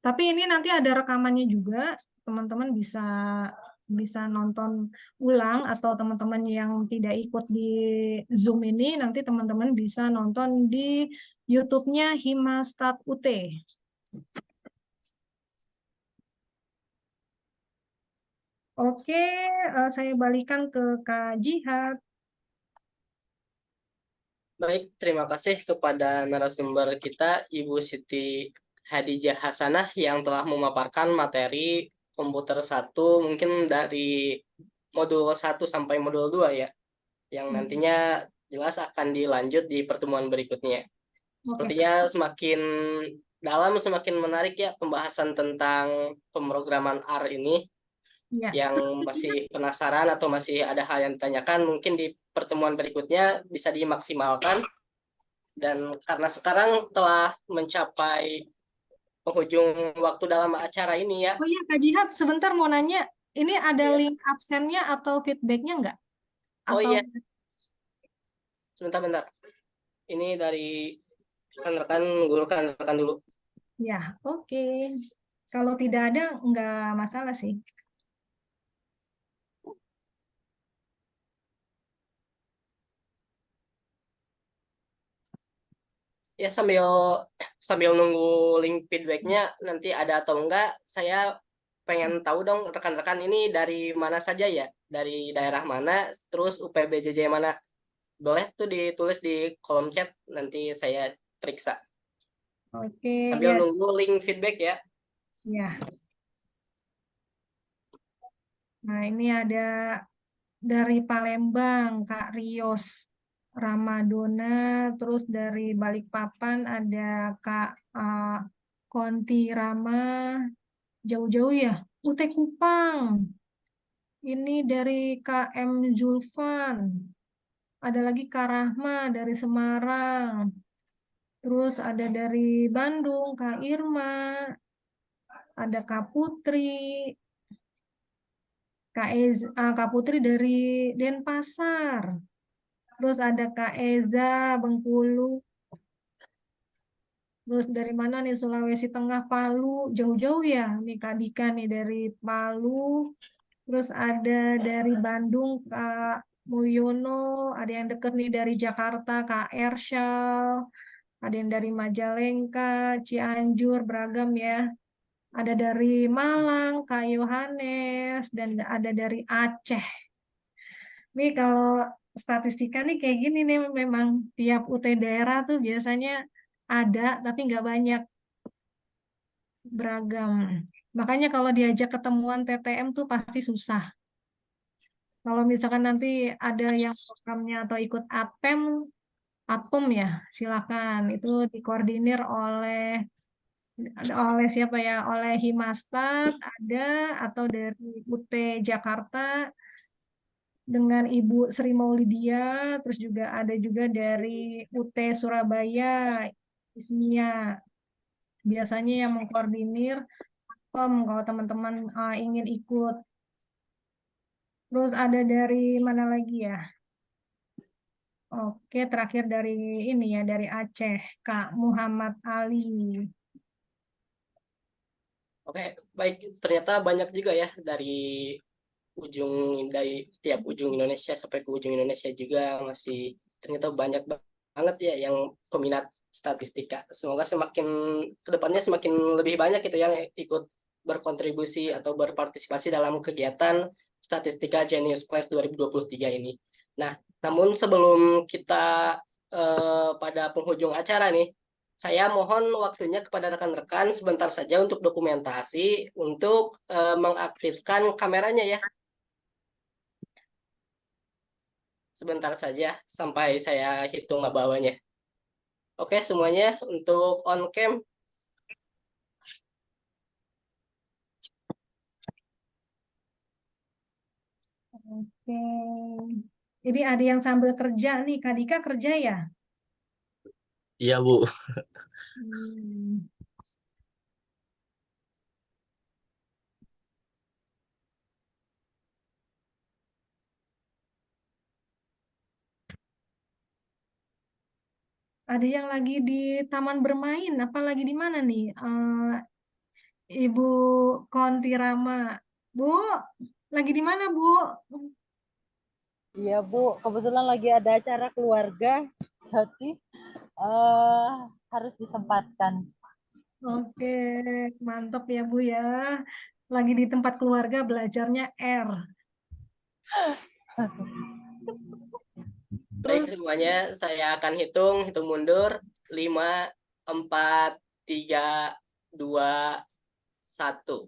Tapi ini nanti ada rekamannya juga, teman-teman bisa nonton ulang, atau teman-teman yang tidak ikut di Zoom ini, nanti teman-teman bisa nonton di YouTube-nya Himastat UT. Oke, saya balikan ke Kak Jihad. Baik, terima kasih kepada narasumber kita, Ibu Siti Hadijah Hasanah, yang telah memaparkan materi komputer 1, mungkin dari modul 1 sampai modul 2 ya, yang nantinya jelas akan dilanjut di pertemuan berikutnya. Sepertinya semakin dalam, semakin menarik ya pembahasan tentang pemrograman R ini. Ya. Yang masih penasaran atau masih ada hal yang ditanyakan, mungkin di pertemuan berikutnya bisa dimaksimalkan. Dan karena sekarang telah mencapai penghujung waktu dalam acara ini ya. Oh iya, Kak Jihad, sebentar mau nanya, ini ada link absennya atau feedbacknya nggak? Oh Atau iya, sebentar-bentar. Ini dari rekan-rekan, guru rekan-rekan dulu. ya, oke. Kalau tidak ada, nggak masalah sih. Ya sambil sambil nunggu link feedbacknya nanti ada atau enggak, saya pengen tahu dong rekan-rekan ini dari mana saja ya, dari daerah mana, terus UPBJJ mana. Boleh tuh ditulis di kolom chat, nanti saya periksa. Oke, Sambil ya, nunggu link feedback ya. ya. Nah, ini ada dari Palembang, Kak Rios Ramadona, terus dari Balikpapan ada Kak Konti Rama, jauh-jauh ya, UT Kupang. Ini dari KM Julfan, ada lagi Kak Rahma dari Semarang, terus ada dari Bandung, Kak Irma, ada Kak Putri, Kak Putri dari Denpasar. Terus ada Kak Eza, Bengkulu. Terus dari mana nih? Sulawesi Tengah, Palu. Jauh-jauh ya. Nih Kak Dika nih dari Palu. Terus ada dari Bandung, Kak Muyono. Ada yang deket nih dari Jakarta, Kak Ershal. Ada yang dari Majalengka, Cianjur, beragam ya. Ada dari Malang, Kak Yohanes. Dan ada dari Aceh. Nih kalau statistika nih kayak gini nih, memang tiap UT daerah tuh biasanya ada tapi nggak banyak, beragam. Makanya kalau diajak ketemuan TTM tuh pasti susah. Kalau misalkan nanti ada yang programnya atau ikut APEM ya silakan, itu dikoordinir oleh siapa ya? Oleh Himastat ada, atau dari UT Jakarta dengan Ibu Sri Maulidia, terus juga ada juga dari UT Surabaya, Ismia. Biasanya yang mengkoordinir kalau teman-teman ingin ikut. Terus ada dari mana lagi ya? Oke, terakhir dari ini ya, dari Aceh, Kak Muhammad Ali. Oke, baik. Ternyata banyak juga ya dari setiap ujung Indonesia sampai ke ujung Indonesia juga, masih ternyata banyak banget ya yang peminat statistika. Semoga semakin kedepannya semakin lebih banyak itu yang ikut berkontribusi atau berpartisipasi dalam kegiatan Statistika Genius Class 2023 ini. Nah, namun sebelum kita pada penghujung acara nih, saya mohon waktunya kepada rekan-rekan sebentar saja untuk dokumentasi, untuk mengaktifkan kameranya ya. Sebentar saja sampai saya hitung bawahnya. Oke, semuanya untuk on cam. Oke. Jadi ada yang sambil kerja nih, Kak Dika kerja ya? Iya, Bu. Hmm. Ada yang lagi di taman bermain, apa lagi di mana nih? Ibu Kontirama. Bu, lagi di mana, Bu? Iya Bu, kebetulan lagi ada acara keluarga, jadi harus disempatkan. Oke, mantap ya Bu ya. Lagi di tempat keluarga belajarnya R. Baik Terus semuanya, saya akan hitung mundur. 5, 4, 3, 2, 1.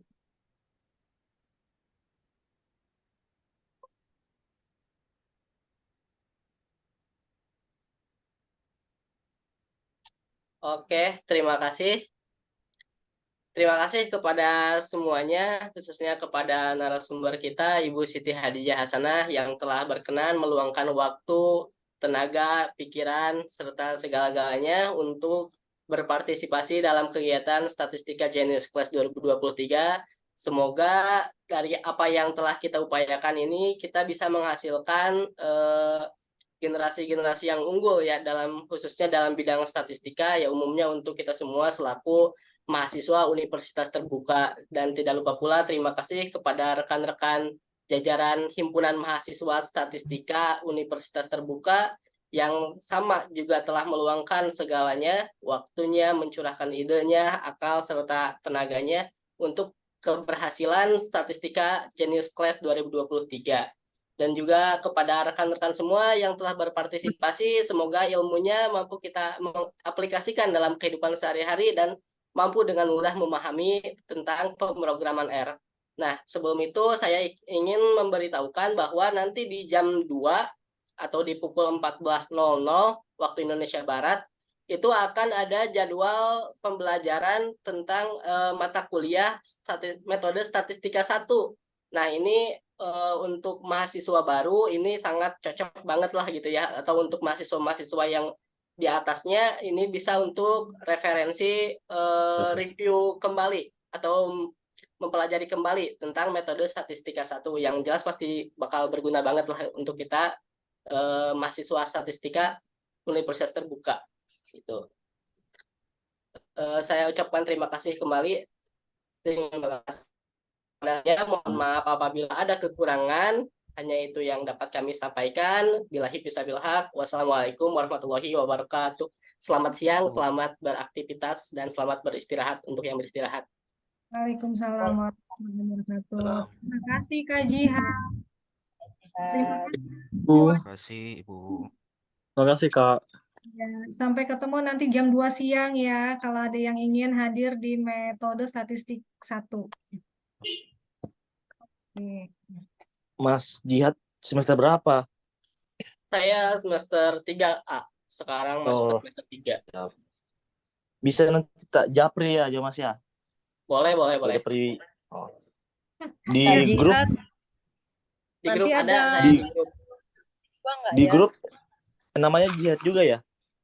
Oke, terima kasih. Terima kasih kepada semuanya, khususnya kepada narasumber kita, Ibu Siti Hadijah Hasanah, yang telah berkenan meluangkan waktu, tenaga, pikiran, serta segala-galanya untuk berpartisipasi dalam kegiatan Statistika Genius Class 2023. Semoga dari apa yang telah kita upayakan ini, kita bisa menghasilkan generasi-generasi yang unggul ya, khususnya dalam bidang statistika, ya umumnya untuk kita semua selaku mahasiswa Universitas Terbuka. Dan tidak lupa pula terima kasih kepada rekan-rekan jajaran Himpunan Mahasiswa Statistika Universitas Terbuka yang sama juga telah meluangkan segalanya, waktunya, mencurahkan idenya, akal, serta tenaganya untuk keberhasilan Statistika Genius Class 2023. Dan juga kepada rekan-rekan semua yang telah berpartisipasi, semoga ilmunya mampu kita mengaplikasikan dalam kehidupan sehari-hari dan mampu dengan mudah memahami tentang pemrograman R. Nah, sebelum itu saya ingin memberitahukan bahwa nanti di jam 2 atau di pukul 14.00 waktu Indonesia Barat, itu akan ada jadwal pembelajaran tentang mata kuliah metode statistika 1. Nah, ini untuk mahasiswa baru ini sangat cocok banget lah gitu ya, atau untuk mahasiswa-mahasiswa yang di atasnya ini bisa untuk referensi review kembali atau mempelajari kembali tentang metode statistika 1, yang jelas pasti bakal berguna banget lah untuk kita mahasiswa statistika Universitas Terbuka gitu. Saya ucapkan terima kasih kembali. Terima kasih. Mohon maaf apabila ada kekurangan. Hanya itu yang dapat kami sampaikan. Billahi fissabil haq. Wassalamualaikum warahmatullahi wabarakatuh. Selamat siang, selamat beraktivitas, dan selamat beristirahat untuk yang beristirahat. Waalaikumsalam warahmatullahi wabarakatuh. Terima kasih Kak Jihan. Terima kasih. Terima kasih Ibu. Terima kasih, Kak. Ya, sampai ketemu nanti jam 2 siang ya, kalau ada yang ingin hadir di metode statistik 1. Oke. Mas Jihad semester berapa? Saya semester 3A. Sekarang masuk ke semester 3. Bisa nanti tak japri ya, aja Mas ya? Boleh. Japri. Di grup. Di grup ada. Di grup namanya Jihad juga ya?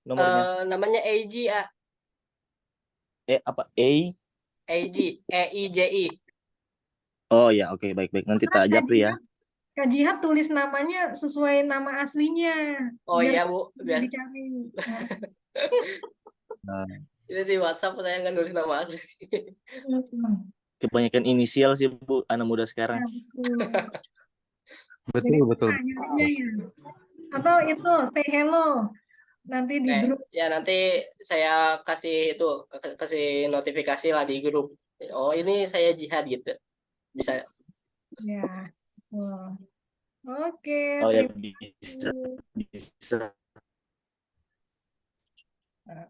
Nomornya? Namanya AG ya. Apa? AG, EIJI. Oh ya, oke, baik. Nanti tak japri ya. Kak Jihad tulis namanya sesuai nama aslinya. Oh iya Bu, biar dicari. Itu di WhatsApp saya nggak nulis nama asli. Kebanyakan inisial sih Bu, anak muda sekarang. Betul. Atau itu say hello nanti di grup. Ya nanti saya kasih notifikasi lah di grup. Oh ini saya Jihad gitu. Bisa. Ya. Oke. Oh ya, terima kasih. bisa.